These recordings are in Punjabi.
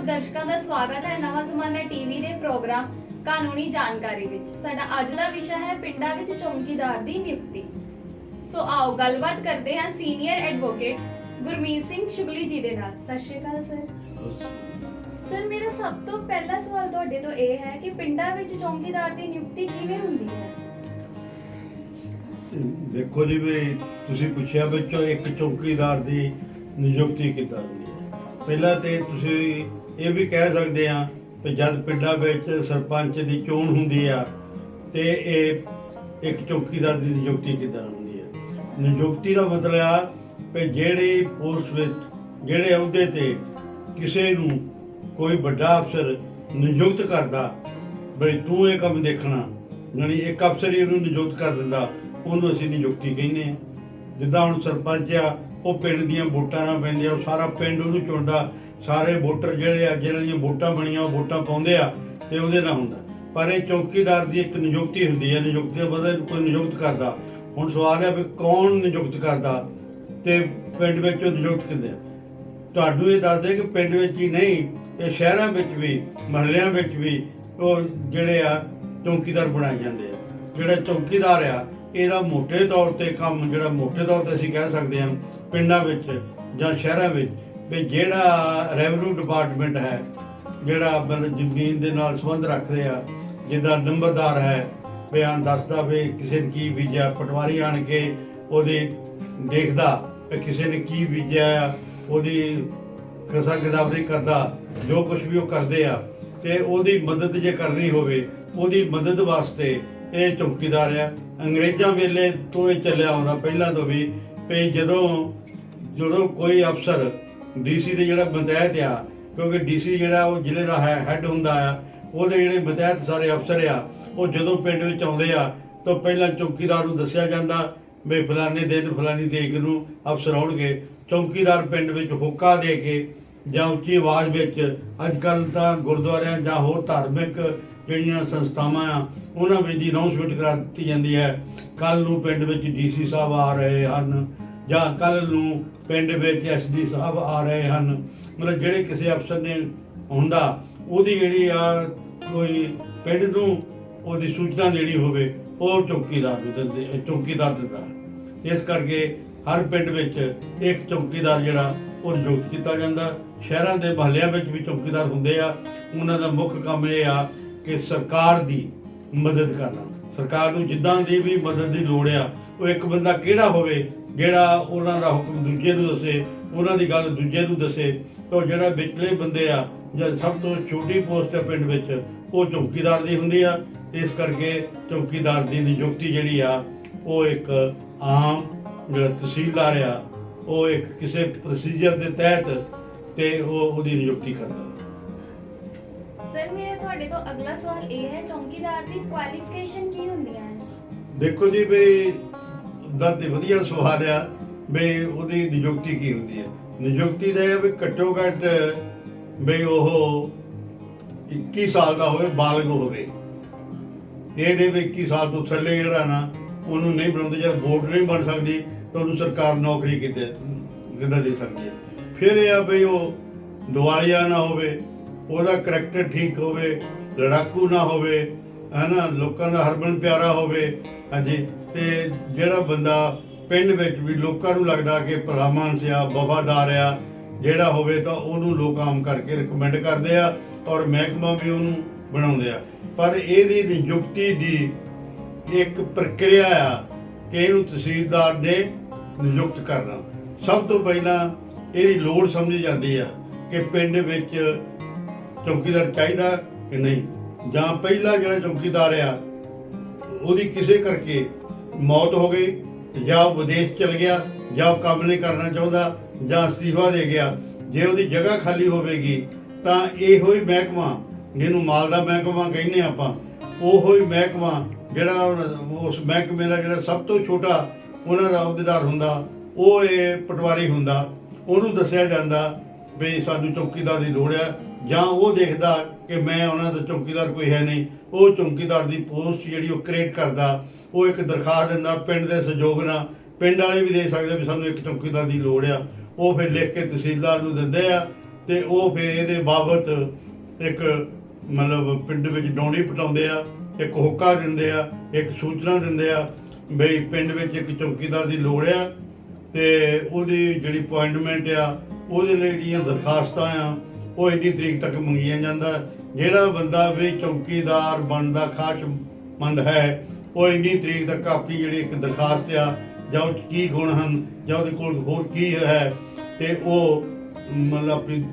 सब दर्शकों का स्वागत है नवा ज़माना टीवी के प्रोग्राम कानूनी जानकारी विच। साडा अज दा विषय है पिंडां विच चौकीदार दी नियुक्ति। सो आओ गलबात करते हैं सीनियर एडवोकेट गुरमीत सिंह शुगली जी दे नाल। सत श्री अकाल सर। सर मेरा सब तो पहला सवाल तुहाडे तो यह है कि पिंडां विच चौकीदार दी नियुक्ति किवें हुंदी है? देखो जी भी तुसी पुछया बच्चों एक चौकीदार दी नियुक्ति किद्दां हुंदी है। पहला तो तुसी ये भी कह सकते हैं कि जब पिंडां विच सरपंच की चोण हुंदी आ ते एक चौकीदार की नियुक्ति किद्दां हुंदी है। नियुक्ति का मतलब आ कि जिहड़ी पोस्ट विच जिहड़े अहुदे ते किसी नूं कोई बड़ा अफसर नियुक्त करता बई तू ये काम देखना, यानी एक अफसर ही उन्होंने नियुक्त कर दिंदा ਉਹਨੂੰ ਅਸੀਂ ਨਿਯੁਕਤੀ ਕਹਿੰਦੇ ਆ। ਜਿੱਦਾਂ ਹੁਣ ਸਰਪੰਚ ਆ ਉਹ ਪਿੰਡ ਦੀਆਂ ਵੋਟਾਂ ਨਾਲ ਪੈਂਦੇ ਆ, ਸਾਰਾ ਪਿੰਡ ਉਹਨੂੰ ਚੁਣਦਾ, ਸਾਰੇ ਵੋਟਰ ਜਿਹੜੇ ਆ ਜਿਹਨਾਂ ਦੀਆਂ ਵੋਟਾਂ ਬਣੀਆਂ ਉਹ ਵੋਟਾਂ ਪਾਉਂਦੇ ਆ ਤੇ ਉਹਦੇ ਨਾਲ ਹੁੰਦਾ। ਪਰ ਇਹ ਚੌਕੀਦਾਰ ਦੀ ਇੱਕ ਨਿਯੁਕਤੀ ਹੁੰਦੀ ਹੈ। ਨਿਯੁਕਤੀ ਦਾ ਮਤਲਬ ਕੋਈ ਨਿਯੁਕਤ ਕਰਦਾ। ਹੁਣ ਸਵਾਲ ਹੈ ਵੀ ਕੌਣ ਨਿਯੁਕਤ ਕਰਦਾ ਤੇ ਪਿੰਡ ਵਿੱਚ ਉਹ ਨਿਯੁਕਤ ਕਿੰਦੇ ਆ। ਤੁਹਾਨੂੰ ਇਹ ਦੱਸਦੇ ਕਿ ਪਿੰਡ ਵਿੱਚ ਹੀ ਨਹੀਂ, ਇਹ ਸ਼ਹਿਰਾਂ ਵਿੱਚ ਵੀ ਮਹੱਲਿਆਂ ਵਿੱਚ ਵੀ ਉਹ ਜਿਹੜੇ ਆ ਚੌਕੀਦਾਰ ਬਣਾਏ ਜਾਂਦੇ ਆ। ਜਿਹੜਾ ਚੌਕੀਦਾਰ ਆ ਇਹਦਾ ਮੋਟੇ ਤੌਰ ਤੇ ਕੰਮ ਜਿਹੜਾ ਮੋਟੇ ਤੌਰ ਤੇ ਅਸੀਂ ਕਹਿ ਸਕਦੇ ਹਾਂ ਪਿੰਡਾਂ ਵਿੱਚ ਜਾਂ ਸ਼ਹਿਰਾਂ ਵਿੱਚ ਵੀ ਜਿਹੜਾ ਰੈਵਨਿਊ ਡਿਪਾਰਟਮੈਂਟ ਹੈ, ਜਿਹੜਾ ਮਤਲਬ ਜ਼ਮੀਨ ਦੇ ਨਾਲ ਸੰਬੰਧ ਰੱਖਦੇ ਆ, ਜਿੱਦਾਂ ਨੰਬਰਦਾਰ ਹੈ ਬਿਆਨ ਦੱਸਦਾ ਵੀ ਕਿਸੇ ਨੇ ਕੀ ਬੀਜਿਆ, ਪਟਵਾਰੀ ਆਣ ਕੇ ਉਹਦੀ ਦੇਖਦਾ ਕਿ ਕਿਸੇ ਨੇ ਕੀ ਬੀਜਿਆ, ਉਹਦੀ ਕਸਾ ਗਦਾਵਰੀ ਕਰਦਾ, ਜੋ ਕੁਝ ਵੀ ਉਹ ਕਰਦੇ ਆ ਤੇ ਉਹਦੀ ਮਦਦ ਜੇ ਕਰਨੀ ਹੋਵੇ ਉਹਦੀ ਮਦਦ ਵਾਸਤੇ ਇਹ ਚੌਕੀਦਾਰ ਆ। ਅੰਗਰੇਜ਼ਾਂ ਵੇਲੇ ਤੋਂ ਇਹ ਚੱਲਿਆ ਆਉਂਦਾ ਪਹਿਲਾਂ ਤੋਂ ਵੀ ਜਦੋਂ ਕੋਈ ਅਫਸਰ ਡੀਸੀ ਦੇ ਜਿਹੜਾ ਮਤਹਿਤ ਆ, ਕਿਉਂਕਿ ਡੀਸੀ ਜਿਹੜਾ ਉਹ ਜ਼ਿਲ੍ਹੇ ਦਾ ਹੈੱਡ ਹੁੰਦਾ ਆ, ਉਹਦੇ ਜਿਹੜੇ ਮਤਹਿਤ ਸਾਰੇ ਅਫਸਰ ਆ ਉਹ ਜਦੋਂ ਪਿੰਡ ਵਿੱਚ ਆਉਂਦੇ ਆ ਤਾਂ ਪਹਿਲਾਂ ਚੌਕੀਦਾਰ ਨੂੰ ਦੱਸਿਆ ਜਾਂਦਾ ਵੀ ਫਲਾਣੇ ਦਿਨ ਫਲਾਣੀ ਤਰੀਕ ਨੂੰ ਅਫਸਰ ਆਉਣਗੇ। ਚੌਕੀਦਾਰ ਪਿੰਡ ਵਿੱਚ ਹੋਕਾ ਦੇ ਕੇ ਜਾਂ ਉੱਚੀ ਆਵਾਜ਼ ਵਿੱਚ, ਅੱਜ ਕੱਲ੍ਹ ਤਾਂ ਗੁਰਦੁਆਰਿਆਂ ਜਾਂ ਹੋਰ ਧਾਰਮਿਕ ਜਿਹੜੀਆਂ ਸੰਸਥਾਵਾਂ ਆ ਉਹਨਾਂ ਵਿੱਚ ਦੀ ਅਨਾਊਂਸਮੈਂਟ ਕਰਾ ਦਿੱਤੀ ਜਾਂਦੀ ਹੈ, ਕੱਲ੍ਹ ਨੂੰ ਪਿੰਡ ਵਿੱਚ ਡੀਸੀ ਸਾਹਿਬ ਆ ਰਹੇ ਹਨ ਜਾਂ ਕੱਲ੍ਹ ਨੂੰ ਪਿੰਡ ਵਿੱਚ ਐਸਡੀ ਸਾਹਿਬ ਆ ਰਹੇ ਹਨ। ਮਤਲਬ ਜਿਹੜੇ ਕਿਸੇ ਅਫਸਰ ਨੇ ਹੁੰਦਾ ਉਹਦੀ ਜਿਹੜੀ ਆ ਕੋਈ ਪਿੰਡ ਨੂੰ ਉਹਦੀ ਸੂਚਨਾ ਦੇਣੀ ਹੋਵੇ ਉਹ ਚੌਕੀਦਾਰ ਨੂੰ ਦਿੰਦਾ। ਇਸ ਕਰਕੇ ਹਰ ਪਿੰਡ ਵਿੱਚ ਇੱਕ ਚੌਕੀਦਾਰ ਜਿਹੜਾ ਉਹ ਨਿਯੁਕਤ ਕੀਤਾ ਜਾਂਦਾ। ਸ਼ਹਿਰਾਂ ਦੇ ਮਹੱਲਿਆਂ ਵਿੱਚ ਵੀ ਚੌਕੀਦਾਰ ਹੁੰਦੇ ਆ। ਉਹਨਾਂ ਦਾ ਮੁੱਖ ਕੰਮ ਇਹ ਆ ਕਿ ਸਰਕਾਰ ਦੀ ਮਦਦ ਕਰਨਾ। ਸਰਕਾਰ ਨੂੰ ਜਿੱਦਾਂ ਦੀ ਵੀ ਮਦਦ ਦੀ ਲੋੜ ਆ, ਉਹ ਇੱਕ ਬੰਦਾ ਕਿਹੜਾ ਹੋਵੇ ਜਿਹੜਾ ਉਹਨਾਂ ਦਾ ਹੁਕਮ ਦੂਜੇ ਨੂੰ ਦੱਸੇ, ਉਹਨਾਂ ਦੀ ਗੱਲ ਦੂਜੇ ਨੂੰ ਦੱਸੇ। ਤਾਂ ਜਿਹੜਾ ਵਿਚਲੇ ਬੰਦੇ ਆ ਜਾਂ ਸਭ ਤੋਂ ਛੋਟੀ ਪੋਸਟ ਹੈ ਪਿੰਡ ਵਿੱਚ ਉਹ ਚੌਕੀਦਾਰ ਦੀ ਹੁੰਦੀ ਆ। ਇਸ ਕਰਕੇ ਚੌਕੀਦਾਰ ਦੀ ਨਿਯੁਕਤੀ ਜਿਹੜੀ ਆ ਉਹ ਇੱਕ ਆਮ ਜਿਹੜਾ ਤਹਿਸੀਲਦਾਰ ਆ ਉਹ ਇੱਕ ਕਿਸੇ ਪ੍ਰੋਸੀਜਰ ਦੇ ਤਹਿਤ ਤੇ ਉਹਦੀ ਨਿਯੁਕਤੀ ਕਰਦਾ। सर मेरा ਤੁਹਾਡੇ ਤੋਂ ਅਗਲਾ ਸਵਾਲ ਇਹ ਹੈ ਚੌਕੀਦਾਰ ਦੀ ਕੁਆਲੀਫਿਕੇਸ਼ਨ ਕੀ ਹੁੰਦੀਆਂ ਹੈ? ਦੇਖੋ ਜੀ ਵੀ ਦਾ ਤੇ ਵਧੀਆ ਸਵਾਲ ਆ ਵੀ ਉਹਦੀ ਨਿਯੁਕਤੀ ਕੀ ਹੁੰਦੀ ਹੈ। ਨਿਯੁਕਤੀ ਦਾ ਇਹ ਵੀ ਘੱਟੋ ਘੱਟ ਵੀ ਉਹ 21 ਸਾਲ ਦਾ ਹੋਵੇ, ਬਾਲਗ ਹੋਵੇ। ਇਹਦੇ ਵੀ 21 ਸਾਲ ਤੋਂ ਥੱਲੇ ਜਿਹੜਾ ਨਾ ਉਹਨੂੰ ਨਹੀਂ ਬਣਾਉਂਦੇ। ਜਦ ਵੋਟ ਨਹੀਂ ਬਣ ਸਕਦੀ ਤਾਂ ਉਹਨੂੰ ਸਰਕਾਰ ਨੌਕਰੀ ਕਿੱਦਾਂ ਦੇ ਸਕਦੀ ਹੈ। ਫਿਰ ਇਹ ਆ ਵੀ ਉਹ ਦਿਵਾਲੀਆ ਨਾ ਹੋਵੇ, ਉਹਦਾ ਕਰੈਕਟਰ ਠੀਕ ਹੋਵੇ, ਲੜਾਕੂ ਨਾ ਹੋਵੇ, ਹੈ ਨਾ, ਲੋਕਾਂ ਦਾ ਹਰਮਨ ਪਿਆਰਾ ਹੋਵੇ। ਹਾਂਜੀ, ਤੇ ਜਿਹੜਾ ਬੰਦਾ ਪਿੰਡ ਵਿੱਚ ਵੀ ਲੋਕਾਂ ਨੂੰ ਲੱਗਦਾ ਕਿ ਭਲਾ ਮਾਨਸ ਆ, ਵਫਾਦਾਰ ਆ ਜਿਹੜਾ ਹੋਵੇ ਤਾਂ ਉਹਨੂੰ ਲੋਕ ਆਮ ਕਰਕੇ ਰਿਕਮੈਂਡ ਕਰਦੇ ਆ ਔਰ ਮਹਿਕਮਾ ਵੀ ਉਹਨੂੰ ਬਣਾਉਂਦੇ ਆ। ਪਰ ਇਹਦੀ ਨਿਯੁਕਤੀ ਦੀ ਇੱਕ ਪ੍ਰਕਿਰਿਆ ਆ ਕਿ ਇਹਨੂੰ ਤਹਿਸੀਲਦਾਰ ਨੇ ਨਿਯੁਕਤ ਕਰਨਾ। ਸਭ ਤੋਂ ਪਹਿਲਾਂ ਇਹਦੀ ਲੋੜ ਸਮਝੀ ਜਾਂਦੀ ਆ ਕਿ ਪਿੰਡ ਵਿੱਚ ਚੌਕੀਦਾਰ ਚਾਹੀਦਾ ਕਿ ਨਹੀਂ, ਜਾਂ ਪਹਿਲਾ ਜਿਹੜਾ ਚੌਕੀਦਾਰ ਆ ਉਹਦੀ ਕਿਸੇ ਕਰਕੇ ਮੌਤ ਹੋ ਗਈ ਜਾਂ ਉਹ ਵਿਦੇਸ਼ ਚਲ ਗਿਆ ਜਾਂ ਉਹ ਕੰਮ ਨਹੀਂ ਕਰਨਾ ਚਾਹੁੰਦਾ ਜਾਂ ਅਸਤੀਫਾ ਦੇ ਗਿਆ। ਜੇ ਉਹਦੀ ਜਗ੍ਹਾ ਖਾਲੀ ਹੋਵੇਗੀ ਤਾਂ ਇਹੋ ਹੀ ਮਹਿਕਮਾ ਜਿਹਨੂੰ ਮਾਲ ਦਾ ਮਹਿਕਮਾ ਕਹਿੰਦੇ ਆਪਾਂ, ਉਹੋ ਹੀ ਮਹਿਕਮਾ ਜਿਹੜਾ ਉਸ ਮਹਿਕਮੇ ਦਾ ਜਿਹੜਾ ਸਭ ਤੋਂ ਛੋਟਾ ਉਹਨਾਂ ਦਾ ਅਹੁਦੇਦਾਰ ਹੁੰਦਾ ਉਹ ਇਹ ਪਟਵਾਰੀ ਹੁੰਦਾ। ਉਹਨੂੰ ਦੱਸਿਆ ਜਾਂਦਾ ਵੀ ਸਾਨੂੰ ਚੌਕੀਦਾਰ ਦੀ ਲੋੜ ਆ, ਜਾਂ ਉਹ ਦੇਖਦਾ ਕਿ ਮੈਂ ਉਹਨਾਂ ਦਾ ਚੌਕੀਦਾਰ ਕੋਈ ਹੈ ਨਹੀਂ, ਉਹ ਚੌਕੀਦਾਰ ਦੀ ਪੋਸਟ ਜਿਹੜੀ ਉਹ ਕ੍ਰੀਏਟ ਕਰਦਾ। ਉਹ ਇੱਕ ਦਰਖਾਸਤ ਦਿੰਦਾ ਪਿੰਡ ਦੇ ਸਹਿਯੋਗ ਨਾਲ। ਪਿੰਡ ਵਾਲੇ ਵੀ ਦੇ ਸਕਦੇ ਵੀ ਸਾਨੂੰ ਇੱਕ ਚੌਕੀਦਾਰ ਦੀ ਲੋੜ ਆ। ਉਹ ਫਿਰ ਲਿਖ ਕੇ ਤਹਿਸੀਲਦਾਰ ਨੂੰ ਦਿੰਦੇ ਆ ਤੇ ਉਹ ਫਿਰ ਇਹਦੇ ਬਾਬਤ ਇੱਕ ਮਤਲਬ ਪਿੰਡ ਵਿੱਚ ਡੌਂਡੀ ਪਟਾਉਂਦੇ ਆ, ਇੱਕ ਹੋਕਾ ਦਿੰਦੇ ਆ, ਇੱਕ ਸੂਚਨਾ ਦਿੰਦੇ ਆ ਬਈ ਪਿੰਡ ਵਿੱਚ ਇੱਕ ਚੌਕੀਦਾਰ ਦੀ ਲੋੜ ਆ ਤੇ ਉਹਦੀ ਜਿਹੜੀ ਅਪਾਇੰਟਮੈਂਟ ਆ ਉਹਦੇ ਲਈ ਜਿਹੜੀਆਂ ਦਰਖਾਸਤਾਂ ਆ ਉਹ ਇੰਨੀ ਤਰੀਕ ਤੱਕ ਮੰਗੀਆਂ ਜਾਂਦਾ। ਜਿਹੜਾ ਬੰਦਾ ਵੀ ਚੌਕੀਦਾਰ ਬਣਨ ਦਾ ਖਾਸ਼ਮੰਦ ਹੈ ਉਹ ਇੰਨੀ ਤਰੀਕ ਤੱਕ ਆਪਣੀ ਜਿਹੜੀ ਇੱਕ ਦਰਖਾਸਤ ਆ ਜਾਂ ਉਹ 'ਚ ਕੀ ਗੁਣ ਹਨ ਜਾਂ ਉਹਦੇ ਕੋਲ ਹੋਰ ਕੀ ਹੈ ਤੇ ਉਹ ਮਤਲਬ ਆਪਣੀ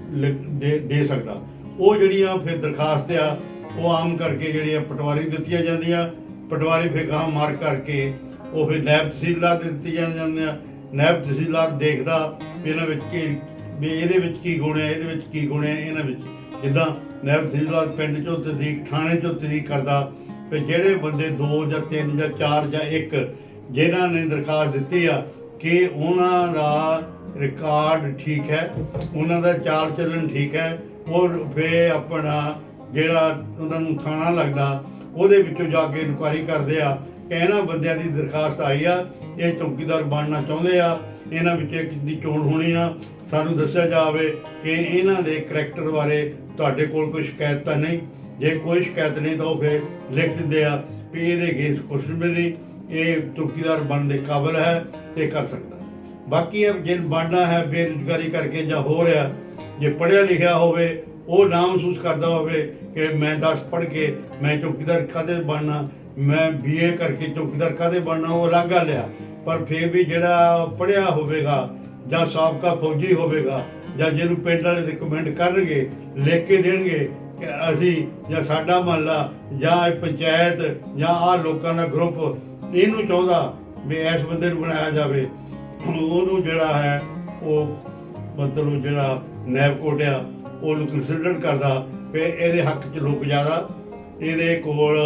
ਦੇ ਸਕਦਾ। ਉਹ ਜਿਹੜੀਆਂ ਫਿਰ ਦਰਖਾਸਤ ਆ ਉਹ ਆਮ ਕਰਕੇ ਜਿਹੜੀਆਂ ਪਟਵਾਰੀ ਦਿੱਤੀਆਂ ਜਾਂਦੀਆਂ, ਪਟਵਾਰੀ ਫਿਰ ਗਾਂ ਮਾਰ ਕਰਕੇ ਉਹ ਫਿਰ ਨਾਇਬ ਤਹਿਸੀਲਦਾਰ ਦੇ ਦਿੱਤੀ ਜਾਂਦੀਆਂ। ਨਾਇਬ ਤਹਿਸੀਲਦਾਰ ਦੇਖਦਾ ਵੀ ਇਹਨਾਂ ਵਿੱਚ ਕੀ ਵੀ ਇਹਦੇ ਵਿੱਚ ਕੀ ਗੁਣ ਹੈ, ਇਹਦੇ ਵਿੱਚ ਕੀ ਗੁਣ ਹੈ ਇਹਨਾਂ ਵਿੱਚ। ਜਿੱਦਾਂ ਨਾਇਬ ਤਹਿਸੀਲਦਾਰ ਪਿੰਡ 'ਚੋਂ ਤਸਦੀਕ, ਥਾਣੇ 'ਚੋਂ ਤਸਦੀਕ ਕਰਦਾ ਵੀ ਜਿਹੜੇ ਬੰਦੇ 2 ਜਾਂ 3 ਜਾਂ 4 ਜਾਂ 1 ਜਿਨ੍ਹਾਂ ਨੇ ਦਰਖਾਸਤ ਦਿੱਤੀ ਆ ਕਿ ਉਹਨਾਂ ਦਾ ਰਿਕਾਰਡ ਠੀਕ ਹੈ, ਉਹਨਾਂ ਦਾ ਚਾਲ ਚੱਲਣ ਠੀਕ ਹੈ, ਔਰ ਫਿਰ ਆਪਣਾ ਜਿਹੜਾ ਉਹਨਾਂ ਨੂੰ ਥਾਣਾ ਲੱਗਦਾ ਉਹਦੇ ਵਿੱਚੋਂ ਜਾ ਕੇ ਇਨਕੁਆਇਰੀ ਕਰਦੇ ਆ ਕਿ ਇਹਨਾਂ ਬੰਦਿਆਂ ਦੀ ਦਰਖਾਸਤ ਆਈ ਆ, ਇਹ ਚੌਕੀਦਾਰ ਬਣਨਾ ਚਾਹੁੰਦੇ ਆ, ਇਹਨਾਂ ਵਿੱਚ ਇੱਕ ਦੀ ਚੋਣ ਹੋਣੀ ਆ, ਸਾਨੂੰ ਦੱਸਿਆ ਜਾਵੇ ਕਿ ਇਹਨਾਂ ਦੇ ਕਰੈਕਟਰ ਬਾਰੇ ਤੁਹਾਡੇ ਕੋਲ ਕੋਈ ਸ਼ਿਕਾਇਤ ਤਾਂ ਨਹੀਂ। ਜੇ ਕੋਈ ਸ਼ਿਕਾਇਤ ਨਹੀਂ ਤਾਂ ਉਹ ਫਿਰ ਲਿਖ ਦਿੰਦੇ ਆ ਵੀ ਇਹਦੇ ਅਗੇਂਸ ਕੁਛ ਵੀ ਨਹੀਂ, ਇਹ ਚੌਕੀਦਾਰ ਬਣਨ ਦੇ ਕਾਬਿਲ ਹੈ ਤੇ ਕਰ ਸਕਦਾ। ਬਾਕੀ ਜੇ ਬਣਨਾ ਹੈ ਬੇਰੁਜ਼ਗਾਰੀ ਕਰਕੇ ਜਾਂ ਹੋ ਰਿਹਾ, ਜੇ ਪੜ੍ਹਿਆ ਲਿਖਿਆ ਹੋਵੇ ਉਹ ਨਾ ਮਹਿਸੂਸ ਕਰਦਾ ਹੋਵੇ ਕਿ ਮੈਂ 10 ਪੜ੍ਹ ਕੇ ਮੈਂ ਚੌਕੀਦਾਰ ਕਾਹਦੇ ਬਣਨਾ, ਮੈਂ BA ਕਰਕੇ ਚੌਕੀਦਾਰ ਕਾਹਦੇ ਬਣਨਾ, ਉਹ ਅਲੱਗ ਗੱਲ ਆ। ਪਰ ਫਿਰ ਵੀ ਜਿਹੜਾ ਪੜ੍ਹਿਆ ਹੋਵੇਗਾ ਜਾਂ ਸਾਬਕਾ ਫੌਜੀ ਹੋਵੇਗਾ ਜਾਂ ਜਿਹਨੂੰ ਪਿੰਡ ਵਾਲੇ ਰਿਕਮੈਂਡ ਕਰਨਗੇ, ਲਿਖ ਕੇ ਦੇਣਗੇ ਕਿ ਅਸੀਂ ਜਾਂ ਸਾਡਾ ਮਹੱਲਾ ਜਾਂ ਇਹ ਪੰਚਾਇਤ ਜਾਂ ਆਹ ਲੋਕਾਂ ਦਾ ਗਰੁੱਪ ਇਹਨੂੰ ਚਾਹੁੰਦਾ ਵੀ ਇਸ ਬੰਦੇ ਨੂੰ ਬਣਾਇਆ ਜਾਵੇ, ਉਹਨੂੰ ਜਿਹੜਾ ਹੈ ਉਹ ਮਤਲਬ ਜਿਹੜਾ ਨਾਇਬ ਕੋਰਟ ਆ ਉਹਨੂੰ ਕੰਸੀਡਰ ਕਰਦਾ ਵੀ ਇਹਦੇ ਹੱਕ 'ਚ ਲੋਕ ਜ਼ਿਆਦਾ, ਇਹਦੇ ਕੋਲ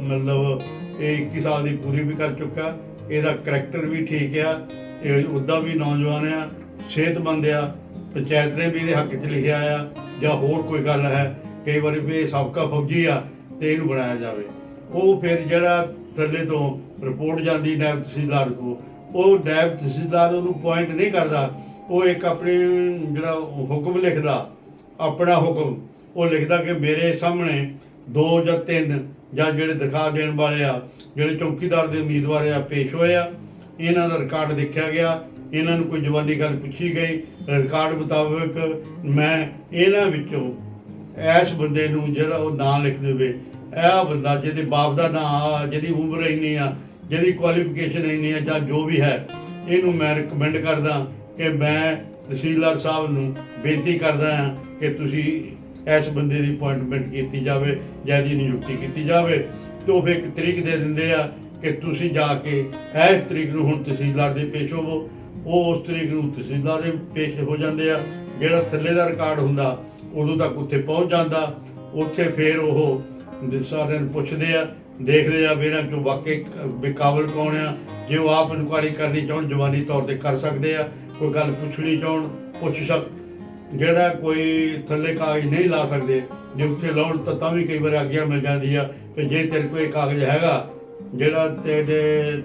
ਮਤਲਬ ਇਹ 21 ਸਾਲ ਦੀ ਪੂਰੀ ਵੀ ਕਰ ਚੁੱਕਾ, ਇਹਦਾ ਕਰੈਕਟਰ ਵੀ ਠੀਕ ਆ, ਇਹ ਉੱਦਾਂ ਵੀ ਨੌਜਵਾਨ ਆ, ਸਿਹਤਮੰਦ ਆ, ਪੰਚਾਇਤ ਨੇ ਵੀ ਇਹਦੇ ਹੱਕ 'ਚ ਲਿਖਿਆ ਆ ਜਾਂ ਹੋਰ ਕੋਈ ਗੱਲ ਹੈ ਕਈ ਵਾਰੀ ਵੀ ਇਹ ਸਾਬਕਾ ਫੌਜੀ ਆ ਤੇ ਇਹਨੂੰ ਬਣਾਇਆ ਜਾਵੇ। ਉਹ ਫਿਰ ਜਿਹੜਾ ਥੱਲੇ ਤੋਂ ਰਿਪੋਰਟ ਜਾਂਦੀ ਨਾਇਬ ਤਹਿਸੀਲਦਾਰ ਕੋਲ, ਉਹ ਨਾਇਬ ਤਹਿਸੀਲਦਾਰ ਉਹਨੂੰ ਪੁਆਇੰਟ ਨਹੀਂ ਕਰਦਾ, ਉਹ ਇੱਕ ਆਪਣੇ ਜਿਹੜਾ ਹੁਕਮ ਲਿਖਦਾ, ਆਪਣਾ ਹੁਕਮ ਉਹ ਲਿਖਦਾ ਕਿ ਮੇਰੇ ਸਾਹਮਣੇ 2 ਜਾਂ 3 ਜਾਂ ਜਿਹੜੇ ਦਰਖਾਸਤ ਦੇਣ ਵਾਲੇ ਆ, ਜਿਹੜੇ ਚੌਕੀਦਾਰ ਦੇ ਉਮੀਦਵਾਰ ਆ ਪੇਸ਼ ਹੋਏ ਆ, ਇਹਨਾਂ ਦਾ ਰਿਕਾਰਡ ਦੇਖਿਆ ਗਿਆ, ਇਹਨਾਂ ਨੂੰ ਕੋਈ ਜਵਾਨੀ ਗੱਲ ਪੁੱਛੀ ਗਈ, ਰਿਕਾਰਡ ਮੁਤਾਬਕ ਮੈਂ ਇਹਨਾਂ ਵਿੱਚੋਂ ਇਸ ਬੰਦੇ ਨੂੰ ਜਿਹੜਾ ਉਹ ਨਾਂ ਲਿਖ ਦੇਵੇ, ਇਹ ਬੰਦਾ ਜਿਹਦੇ ਬਾਪ ਦਾ ਨਾਂ ਆ, ਜਿਹਦੀ ਉਮਰ ਇੰਨੀ ਆ, ਜਿਹਦੀ ਕੁਆਲੀਫਿਕੇਸ਼ਨ ਇੰਨੀ ਆ ਜਾਂ ਜੋ ਵੀ ਹੈ, ਇਹਨੂੰ ਮੈਂ ਰਿਕਮੈਂਡ ਕਰਦਾ ਕਿ ਮੈਂ ਤਹਿਸੀਲਦਾਰ ਸਾਹਿਬ ਨੂੰ ਬੇਨਤੀ ਕਰਦਾ ਹਾਂ ਕਿ ਤੁਸੀਂ ਇਸ ਬੰਦੇ ਦੀ ਅਪਾਇੰਟਮੈਂਟ ਕੀਤੀ ਜਾਵੇ ਜਾਂ ਇਹਦੀ ਨਿਯੁਕਤੀ ਕੀਤੀ ਜਾਵੇ। ਤੇ ਉਹ ਫਿਰ ਇੱਕ ਤਰੀਕ ਦੇ ਦਿੰਦੇ ਆ ਕਿ ਤੁਸੀਂ ਜਾ ਕੇ ਇਸ ਤਰੀਕ ਨੂੰ ਹੁਣ ਤਹਿਸੀਲਦਾਰ ਦੇ ਪੇਸ਼ ਹੋਵੋ। ਉਹ ਉਸ ਤਰੀਕ ਨੂੰ ਤਹਿਸੀਲਦਾਰ ਦੇ ਪੇਸ਼ ਹੋ ਜਾਂਦੇ ਆ। ਜਿਹੜਾ ਥੱਲੇ ਦਾ ਰਿਕਾਰਡ ਹੁੰਦਾ ਉਦੋਂ ਤੱਕ ਉੱਥੇ ਪਹੁੰਚ ਜਾਂਦਾ। ਉੱਥੇ ਫਿਰ ਉਹ ਸਾਰਿਆਂ ਨੂੰ ਪੁੱਛਦੇ ਆ, ਦੇਖਦੇ ਆ ਵੀ ਇਹਨਾਂ 'ਚੋਂ ਵਾਕਈ ਕਾਬਿਲ ਕੌਣ ਆ। ਜੇ ਉਹ ਆਪ ਇਨਕੁਆਇਰੀ ਕਰਨੀ ਚਾਹੁਣ ਜਵਾਨੀ ਤੌਰ 'ਤੇ ਕਰ ਸਕਦੇ ਆ, ਕੋਈ ਗੱਲ ਪੁੱਛਣੀ ਚਾਹੁਣ ਪੁੱਛ ਜਿਹੜਾ ਕੋਈ ਥੱਲੇ ਕਾਗਜ਼ ਨਹੀਂ ਲਾ ਸਕਦੇ, ਜੇ ਉੱਥੇ ਲਾਉਣ ਤਾਂ ਵੀ ਕਈ ਵਾਰ ਆਗਿਆ ਮਿਲ ਜਾਂਦੀ ਆ ਕਿ ਜੇ ਤੇਰੇ ਕੋਲ ਇਹ ਕਾਗਜ਼ ਹੈਗਾ ਜਿਹੜਾ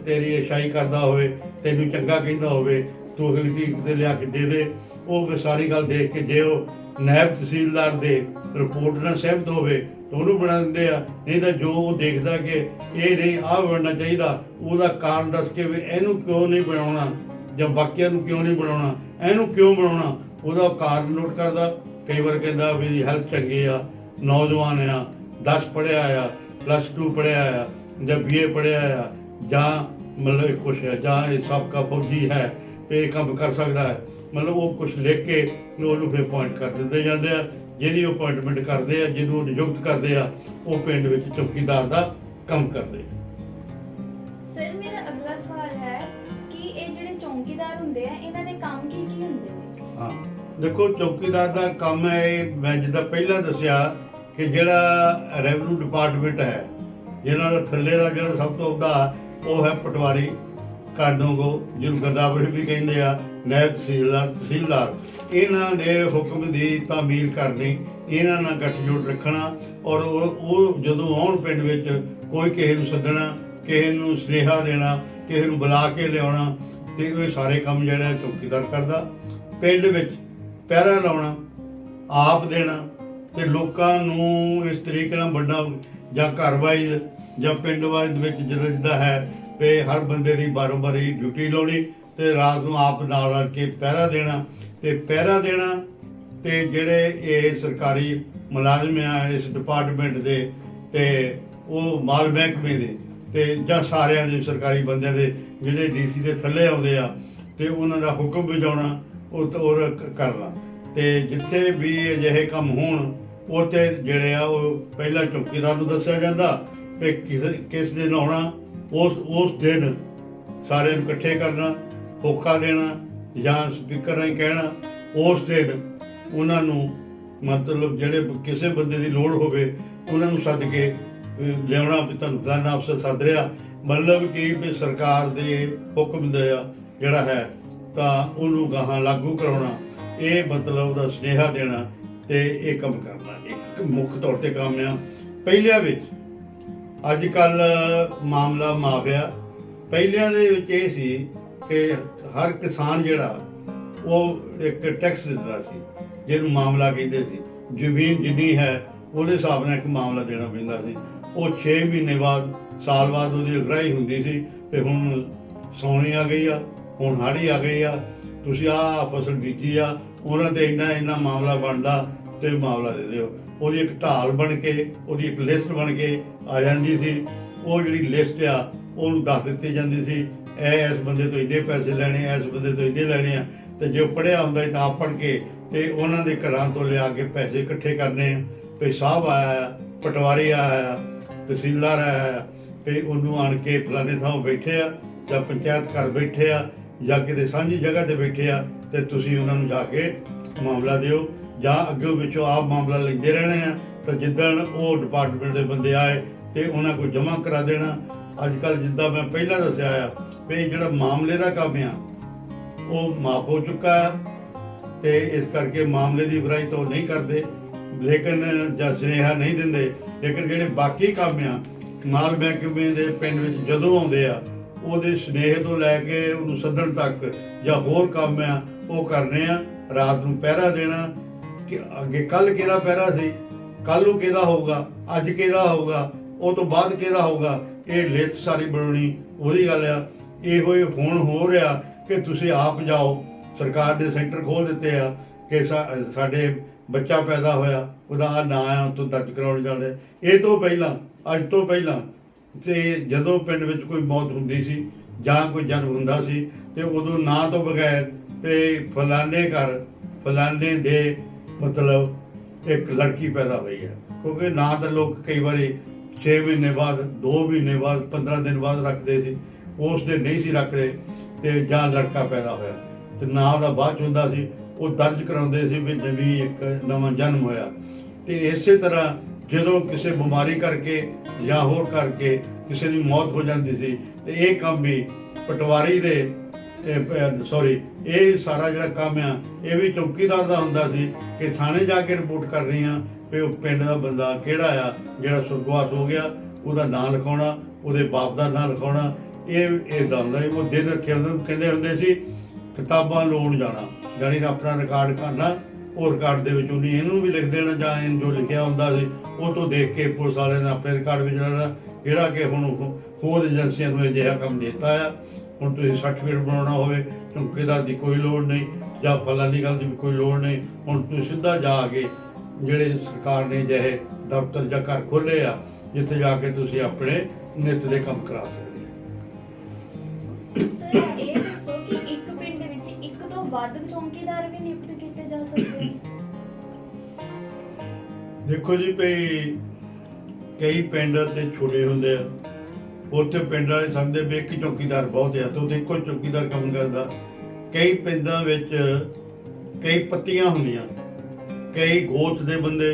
ਤੇਰੀ ਅਸ਼ਾਈ ਕਰਦਾ ਹੋਵੇ, ਤੈਨੂੰ ਚੰਗਾ ਕਹਿੰਦਾ ਹੋਵੇ, ਤੂੰ ਅਗਲੀ ਤਰੀਕ 'ਤੇ ਲਿਆ ਕੇ ਦੇ ਦੇ। ਉਹ ਸਾਰੀ ਗੱਲ ਦੇਖ ਕੇ ਜੇ ਉਹ ਨਾਇਬ ਤਹਿਸੀਲਦਾਰ ਦੇ ਰਿਪੋਰਟ ਨਾਲ ਸਹਿਮਤ ਹੋਵੇ ਤਾਂ ਉਹਨੂੰ ਬਣਾ ਦਿੰਦੇ ਆ। ਨਹੀਂ ਤਾਂ ਜੋ ਉਹ ਦੇਖਦਾ ਕਿ ਇਹ ਨਹੀਂ ਆਹ ਬਣਨਾ ਚਾਹੀਦਾ, ਉਹਦਾ ਕਾਰਨ ਦੱਸ ਕੇ ਵੀ ਇਹਨੂੰ ਕਿਉਂ ਨਹੀਂ ਬਣਾਉਣਾ ਜਾਂ ਬਾਕੀਆਂ ਨੂੰ ਕਿਉਂ ਨਹੀਂ ਬਣਾਉਣਾ, ਇਹਨੂੰ ਕਿਉਂ ਬਣਾਉਣਾ, ਉਹਦਾ ਕਾਰਨ ਨੋਟ ਕਰਦਾ। ਕਈ ਵਾਰ ਕਹਿੰਦਾ ਵੀ ਇਹਦੀ ਹੈਲਥ ਚੰਗੀ ਆ, ਨੌਜਵਾਨ ਆ, 10 ਪੜ੍ਹਿਆ ਆ, +2 ਪੜ੍ਹਿਆ ਆ ਜਾਂ BA ਪੜ੍ਹਿਆ ਆ, ਜਾਂ ਮਤਲਬ ਕੁਛ ਹੈ, ਜਾਂ ਇਹ ਸਾਬਕਾ ਫੌਜੀ ਹੈ, ਇਹ ਕੰਮ ਕਰ ਸਕਦਾ ਹੈ। ਮਤਲਬ ਉਹ ਕੁਛ ਲਿਖ ਕੇ ਉਹਨੂੰ ਫਿਰ ਅਪੁਆਇੰਟ ਕਰ ਦਿੰਦੇ ਜਾਂਦੇ ਆ। ਜਿਹਦੀ ਉਹ ਅਪੁਆਇੰਟਮੈਂਟ ਕਰਦੇ ਆ, ਜਿਹਨੂੰ ਨਿਯੁਕਤ ਕਰਦੇ ਆ, ਉਹ ਪਿੰਡ ਵਿੱਚ ਚੌਕੀਦਾਰ ਦਾ ਕੰਮ ਕਰਦੇ ਆ। ਸਰ ਮੇਰਾ ਅਗਲਾ ਸਵਾਲ ਹੈ ਕਿ ਇਹ ਜਿਹੜੇ ਚੌਕੀਦਾਰ ਹੁੰਦੇ ਆ ਇਹਨਾਂ ਦੇ ਕੰਮ ਕੀ ਕੀ ਹੁੰਦੇ ਨੇ? ਹਾਂ ਦੇਖੋ, ਚੌਕੀਦਾਰ ਦਾ ਕੰਮ ਹੈ ਇਹ ਮੈਂ ਜਿੱਦਾਂ ਪਹਿਲਾਂ ਦੱਸਿਆ ਕਿ ਜਿਹੜਾ ਰੈਵਨਿਊ ਡਿਪਾਰਟਮੈਂਟ ਹੈ, ਜਿਹਨਾਂ ਦਾ ਥੱਲੇ ਦਾ ਜਿਹੜਾ ਸਭ ਤੋਂ ਵੱਡਾ ਉਹ ਹੈ ਪਟਵਾਰੀ ਕਾਨੂੰਗੋ, ਜਿਹਨੂੰ ਗਦਾਵਰੀ ਵੀ ਕਹਿੰਦੇ ਆ, ਨਾਇਬ ਤਹਿਸੀਲਦਾਰ। ਇਹਨਾਂ ਦੇ ਹੁਕਮ ਦੀ ਤਾਮੀਲ ਕਰਨੀ, ਇਹਨਾਂ ਨਾਲ ਗੱਠਜੋੜ ਰੱਖਣਾ, ਔਰ ਉਹ ਜਦੋਂ ਆਉਣ ਪਿੰਡ ਵਿੱਚ ਕੋਈ ਕਿਸੇ ਨੂੰ ਸੱਦਣਾ, ਕਿਸੇ ਨੂੰ ਸੁਨੇਹਾ ਦੇਣਾ, ਕਿਸੇ ਨੂੰ ਬੁਲਾ ਕੇ ਲਿਆਉਣਾ, ਤੇ ਇਹ ਸਾਰੇ ਕੰਮ ਜਿਹੜਾ ਚੌਕੀਦਾਰ ਕਰਦਾ। ਪਿੰਡ ਵਿੱਚ ਪਹਿਰਾ ਲਾਉਣਾ, ਆਪ ਦੇਣਾ ਤੇ ਲੋਕਾਂ ਨੂੰ ਇਸ ਤਰੀਕੇ ਨਾਲ ਵੰਡਣਾ, ਜਾਂ ਘਰ ਵਾਈਜ਼ ਜਾਂ ਪਿੰਡ ਵਾਈਜ਼ ਵਿੱਚ ਜਿੱਦਾਂ ਹੈ ਵੀ ਹਰ ਬੰਦੇ ਦੀ ਬਾਰੀ ਡਿਊਟੀ ਲਾਉਣੀ ਤੇ ਰਾਤ ਨੂੰ ਆਪ ਨਾਲ ਰਲ ਕੇ ਪਹਿਰਾ ਦੇਣਾ ਤੇ ਜਿਹੜੇ ਇਹ ਸਰਕਾਰੀ ਮੁਲਾਜ਼ਮ ਆ ਇਸ ਡਿਪਾਰਟਮੈਂਟ ਦੇ ਤੇ ਉਹ ਮਾਲ ਮਹਿਕਮੇ ਦੇ ਤੇ ਜਾਂ ਸਾਰਿਆਂ ਦੇ ਸਰਕਾਰੀ ਬੰਦਿਆਂ ਦੇ ਜਿਹੜੇ ਡੀਸੀ ਦੇ ਥੱਲੇ ਆਉਂਦੇ ਆ ਤੇ ਉਹਨਾਂ ਦਾ ਹੁਕਮ ਵਜਾਉਣਾ ਉਹ ਕਰਨਾ। ਤੇ ਜਿੱਥੇ ਵੀ ਅਜਿਹੇ ਕੰਮ ਹੋਣ ਉੱਥੇ ਜਿਹੜੇ ਆ ਉਹ ਪਹਿਲਾਂ ਚੌਕੀਦਾਰ ਨੂੰ ਦੱਸਿਆ ਜਾਂਦਾ ਕਿ ਕਿਸ ਦਿਨ ਆਉਣਾ, ਉਸ ਦਿਨ ਸਾਰਿਆਂ ਨੂੰ ਇਕੱਠੇ ਕਰਨਾ, ਹੋਕਾ ਦੇਣਾ ਜਾਂ ਸਪੀਕਰ ਰਾਹੀਂ ਕਹਿਣਾ। ਉਸ ਦਿਨ ਉਹਨਾਂ ਨੂੰ ਮਤਲਬ ਜਿਹੜੇ ਕਿਸੇ ਬੰਦੇ ਦੀ ਲੋੜ ਹੋਵੇ ਉਹਨਾਂ ਨੂੰ ਸੱਦ ਕੇ ਲਿਆਉਣਾ ਵੀ ਤੁਹਾਨੂੰ ਫਲਾਣਾ ਅਫਸਰ ਸੱਦ ਰਿਹਾ, ਮਤਲਬ ਕਿ ਵੀ ਸਰਕਾਰ ਦੇ ਹੁਕਮ ਦਾ ਜਿਹੜਾ ਹੈ ਤਾਂ ਉਹਨੂੰ ਗਾਹਾਂ ਲਾਗੂ ਕਰਾਉਣਾ, ਇਹ ਮਤਲਬ ਉਹਦਾ ਸੁਨੇਹਾ ਦੇਣਾ ਤੇ ਇਹ ਕੰਮ ਕਰਨਾ ਇੱਕ ਮੁੱਖ ਤੌਰ ਤੇ ਕੰਮ ਆ। ਪਹਿਲਿਆਂ ਵਿੱਚ ਅੱਜ ਕੱਲ੍ਹ ਮਾਮਲਾ ਮਾਫੀਆ, ਪਹਿਲਿਆਂ ਦੇ ਵਿੱਚ ਇਹ ਸੀ ਕਿ ਹਰ ਕਿਸਾਨ ਜਿਹੜਾ ਉਹ ਇੱਕ ਟੈਕਸ ਦਿੰਦਾ ਸੀ ਜਿਹਨੂੰ ਮਾਮਲਾ ਕਹਿੰਦੇ ਸੀ। ਜ਼ਮੀਨ ਜਿੰਨੀ ਹੈ ਉਹਦੇ ਹਿਸਾਬ ਨਾਲ ਇੱਕ ਮਾਮਲਾ ਦੇਣਾ ਪੈਂਦਾ ਸੀ। ਉਹ 6 ਮਹੀਨੇ ਬਾਅਦ ਸਾਲ ਬਾਅਦ ਉਹਦੀ ਅਗਰਾਈ ਹੁੰਦੀ ਸੀ ਤੇ ਹੁਣ ਸਾਉਣੀ ਆ ਗਈ ਆ, ਹੁਣ ਹਾੜੀ ਆ ਗਈ ਆ, ਤੁਸੀਂ ਆਹ ਫਸਲ ਬੀਜੀ ਆ, ਉਹਨਾਂ ਤੇ ਇੰਨਾ ਮਾਮਲਾ ਬਣਦਾ ਤੇ ਮਾਮਲਾ ਦੇ ਦਿਓ। ਉਹਦੀ ਇੱਕ ਢਾਲ ਬਣ ਕੇ, ਉਹਦੀ ਇੱਕ ਲਿਸਟ ਬਣ ਕੇ ਆ ਜਾਂਦੀ ਸੀ। ਉਹ ਜਿਹੜੀ ਲਿਸਟ ਆ ਉਹਨੂੰ ਦੱਸ ਦਿੱਤੀ ਜਾਂਦੀ ਸੀ ਇਸ ਬੰਦੇ ਤੋਂ ਇੰਨੇ ਪੈਸੇ ਲੈਣੇ, ਇਸ ਬੰਦੇ ਤੋਂ ਇੰਨੇ ਲੈਣੇ ਆ। ਤੇ ਜੇ ਪੜ੍ਹਿਆ ਹੁੰਦਾ ਤਾਂ ਆਪ ਪੜ੍ਹ ਕੇ ਤੇ ਉਹਨਾਂ ਦੇ ਘਰਾਂ ਤੋਂ ਲਿਆ ਕੇ ਪੈਸੇ ਇਕੱਠੇ ਕਰਨੇ ਆ। ਵੀ ਸਾਹਿਬ ਆਇਆ, ਪਟਵਾਰੀ ਆਇਆ, ਤਹਿਸੀਲਦਾਰ ਆਇਆ, ਵੀ ਉਹਨੂੰ ਆਣ ਕੇ ਫਲਾਣੇ ਥਾਂ ਬੈਠੇ ਆ ਜਾਂ ਪੰਚਾਇਤ ਘਰ ਬੈਠੇ ਆ ਜਾਂ ਕਿਤੇ ਸਾਂਝੀ ਜਗ੍ਹਾ ਤੇ ਬੈਠੇ ਆ ਤੇ ਤੁਸੀਂ ਉਹਨਾਂ ਨੂੰ ਜਾ ਕੇ ਮਾਮਲਾ ਦਿਓ ਜਾਂ ਅੱਗੇ ਪਿੱਛੋਂ ਆਪ ਮਾਮਲਾ ਲੈਂਦੇ ਰਹਿਣੇ ਆ। ਤਾਂ ਜਿੱਦਣ ਉਹ ਡਿਪਾਰਟਮੈਂਟ ਦੇ ਬੰਦੇ ਆਏ ਤੇ ਉਹਨਾਂ ਕੋਲ ਜਮ੍ਹਾਂ ਕਰਾ ਦੇਣਾ। ਅੱਜ ਕੱਲ੍ਹ ਜਿੱਦਾਂ ਮੈਂ ਪਹਿਲਾਂ ਦੱਸਿਆ ਆ ਵੀ ਜਿਹੜਾ ਮਾਮਲੇ ਦਾ ਕੰਮ ਆ ਉਹ ਮਾਫ ਹੋ ਚੁੱਕਾ ਆ ਤੇ ਇਸ ਕਰਕੇ ਮਾਮਲੇ ਦੀ ਵਰਾਈ ਤਾਂ ਨਹੀਂ ਕਰਦੇ, ਲੇਕਿਨ ਜਾਂ ਸੁਨੇਹਾ ਨਹੀਂ ਦਿੰਦੇ। ਲੇਕਿਨ ਜਿਹੜੇ ਬਾਕੀ ਕੰਮ ਆ ਮਾਲ ਮਹਿਕਮੇ ਦੇ ਪਿੰਡ ਵਿੱਚ ਜਦੋਂ ਆਉਂਦੇ ਆ ਉਹਦੇ ਸੁਨੇਹੇ ਤੋਂ ਲੈ ਕੇ ਉਹਨੂੰ ਸੱਦਣ ਤੱਕ ਜਾਂ ਹੋਰ ਕੰਮ ਆ ਉਹ ਕਰਨੇ ਆ। ਰਾਤ ਨੂੰ ਪਹਿਰਾ ਦੇਣਾ ਕਿ ਅੱਗੇ ਕੱਲ੍ਹ ਕਿਹਦਾ ਪਹਿਰਾ ਸੀ, ਕੱਲ੍ਹ ਨੂੰ ਕਿਹਦਾ ਹੋਊਗਾ, ਅੱਜ ਕਿਹਦਾ ਹੋਊਗਾ, ਉਹ ਤੋਂ ਬਾਅਦ ਕਿਹਦਾ ਹੋਊਗਾ, ਇਹ ਲਿਸਟ ਸਾਰੀ ਬਣਾਉਣੀ ਉਹਦੀ ਗੱਲ ਆ। ਇਹੋ ਹੀ ਹੁਣ ਹੋ ਰਿਹਾ ਕਿ ਤੁਸੀਂ ਆਪ ਜਾਓ, ਸਰਕਾਰ ਦੇ ਸੈਂਟਰ ਖੋਲ੍ਹ ਦਿੱਤੇ ਆ ਕਿ ਸਾਡੇ ਬੱਚਾ ਪੈਦਾ ਹੋਇਆ ਉਹਦਾ ਆਹ ਨਾਂ ਆ ਉੱਥੋਂ ਦਰਜ ਕਰਾਉਣ ਜਾਂਦੇ। ਇਹ ਤੋਂ ਪਹਿਲਾਂ, ਅੱਜ ਤੋਂ ਪਹਿਲਾਂ ਤੇ ਜਦੋਂ ਪਿੰਡ ਵਿੱਚ ਕੋਈ ਮੌਤ ਹੁੰਦੀ ਸੀ ਜਾਂ ਕੋਈ ਜਨਮ ਹੁੰਦਾ ਸੀ ਤੇ ਉਦੋਂ ਨਾਂ ਤੋਂ ਬਗੈਰ ਤੇ ਫਲਾਣੇ ਘਰ ਫਲਾਣੇ ਦੇ ਮਤਲਬ ਇੱਕ ਲੜਕੀ ਪੈਦਾ ਹੋਈ ਹੈ, ਕਿਉਂਕਿ ਨਾਂ ਤਾਂ ਲੋਕ ਕਈ ਵਾਰੀ 6 ਮਹੀਨੇ ਬਾਅਦ, 2 ਮਹੀਨੇ ਬਾਅਦ, 15 ਦਿਨ ਬਾਅਦ ਰੱਖਦੇ ਸੀ, ਉਸ ਦੇ ਨਹੀਂ ਸੀ ਰੱਖਦੇ। ਤੇ ਜਾਂ ਲੜਕਾ ਪੈਦਾ ਹੋਇਆ ਤੇ ਨਾਂ ਦਾ ਬਾਅਦ 'ਚ ਹੁੰਦਾ ਸੀ, ਉਹ ਦਰਜ ਕਰਾਉਂਦੇ ਸੀ ਵੀ ਨਵੀਂ ਇੱਕ ਨਵਾਂ ਜਨਮ ਹੋਇਆ। ਤੇ ਇਸੇ ਤਰ੍ਹਾਂ ਜਦੋਂ ਕਿਸੇ ਬਿਮਾਰੀ ਕਰਕੇ ਜਾਂ ਹੋਰ ਕਰਕੇ ਕਿਸੇ ਦੀ ਮੌਤ ਹੋ ਜਾਂਦੀ ਸੀ ਤੇ ਇਹ ਕੰਮ ਵੀ ਪਟਵਾਰੀ ਦੇ ਇਹ ਸਾਰਾ ਜਿਹੜਾ ਕੰਮ ਆ ਇਹ ਵੀ ਚੌਕੀਦਾਰ ਦਾ ਹੁੰਦਾ ਸੀ ਕਿ ਥਾਣੇ ਜਾ ਕੇ ਰਿਪੋਰਟ ਕਰਨੀ ਆ ਵੀ ਉਹ ਪਿੰਡ ਦਾ ਬੰਦਾ ਕਿਹੜਾ ਆ ਜਿਹੜਾ ਸੁਰਗਵਾਸ ਹੋ ਗਿਆ, ਉਹਦਾ ਨਾਂ ਲਿਖਾਉਣਾ, ਉਹਦੇ ਬਾਪ ਦਾ ਨਾਂ ਲਿਖਾਉਣਾ। ਇਹ ਹੁੰਦਾ ਸੀ। ਉਹ ਦਿਨ ਰੱਖੇ ਹੁੰਦੇ, ਕਹਿੰਦੇ ਹੁੰਦੇ ਸੀ ਕਿਤਾਬਾਂ ਲੋੜ ਜਾਣਾ, ਜਾਣੀ ਆਪਣਾ ਰਿਕਾਰਡ ਕਰਨਾ, ਉਹ ਰਿਕਾਰਡ ਦੇ ਵਿੱਚ ਉਹਨੇ ਇਹਨੂੰ ਵੀ ਲਿਖ ਦੇਣਾ ਜਾਂ ਇਹਨੂੰ ਜੋ ਲਿਖਿਆ ਹੁੰਦਾ ਸੀ ਉਹ ਤੋਂ ਦੇਖ ਕੇ ਪੁਲਿਸ ਵਾਲਿਆਂ ਨੇ ਆਪਣੇ ਰਿਕਾਰਡ ਵਿੱਚ ਲੈਣਾ। ਜਿਹੜਾ ਕਿ ਹੁਣ ਹੋਰ ਏਜੰਸੀਆਂ ਨੂੰ ਅਜਿਹਾ ਕੰਮ ਦਿੱਤਾ ਆ। ਹੁਣ ਤੁਸੀਂ ਸਰਟੀਫਿਕੇਟ ਬਣਾਉਣਾ ਹੋਵੇ, ਚੌਕੀਦਾਰ ਦੀ ਕੋਈ ਲੋੜ ਨਹੀਂ ਜਾਂ ਫਲਾਨੀ ਗੱਲ ਦੀ ਵੀ ਕੋਈ ਲੋੜ ਨਹੀਂ। ਹੁਣ ਤੁਸੀਂ ਸਿੱਧਾ ਜਾ ਕੇ ਜਿਹੜੇ ਸਰਕਾਰ ਨੇ ਅਜਿਹੇ ਦਫ਼ਤਰ ਜਾਂ ਘਰ ਖੋਲ੍ਹੇ ਆ ਜਿੱਥੇ ਜਾ ਕੇ ਤੁਸੀਂ ਆਪਣੇ ਨਿੱਤ ਦੇ ਕੰਮ ਕਰਾ ਸਕਦੇ ਹੋ। ਸਰ ਇਹ ਦੱਸੋ ਕਿ ਇੱਕ ਪਿੰਡ ਵਿੱਚ ਇੱਕ ਤੋਂ ਵੱਧ ਚੌਕੀਦਾਰ ਵੀ ਨਿਯੁਕਤ ਕੀਤੇ ਜਾ ਸਕਦੇ ਨੇ? ਦੇਖੋ ਜੀ ਭਈ ਕਈ ਪਿੰਡ ਤੇ ਛੋਟੇ ਹੁੰਦੇ ਆ, ਉੱਥੇ ਪਿੰਡ ਵਾਲੇ ਸਮਝਦੇ ਵੀ ਇੱਕ ਚੌਕੀਦਾਰ ਬਹੁਤ ਆ ਤੇ ਉੱਥੇ ਇੱਕੋ ਚੌਕੀਦਾਰ ਕੰਮ ਕਰਦਾ। ਕਈ ਪਿੰਡਾਂ ਵਿੱਚ ਕਈ ਪੱਤੀਆਂ ਹੁੰਦੀਆਂ, ਕਈ ਗੋਤ ਦੇ ਬੰਦੇ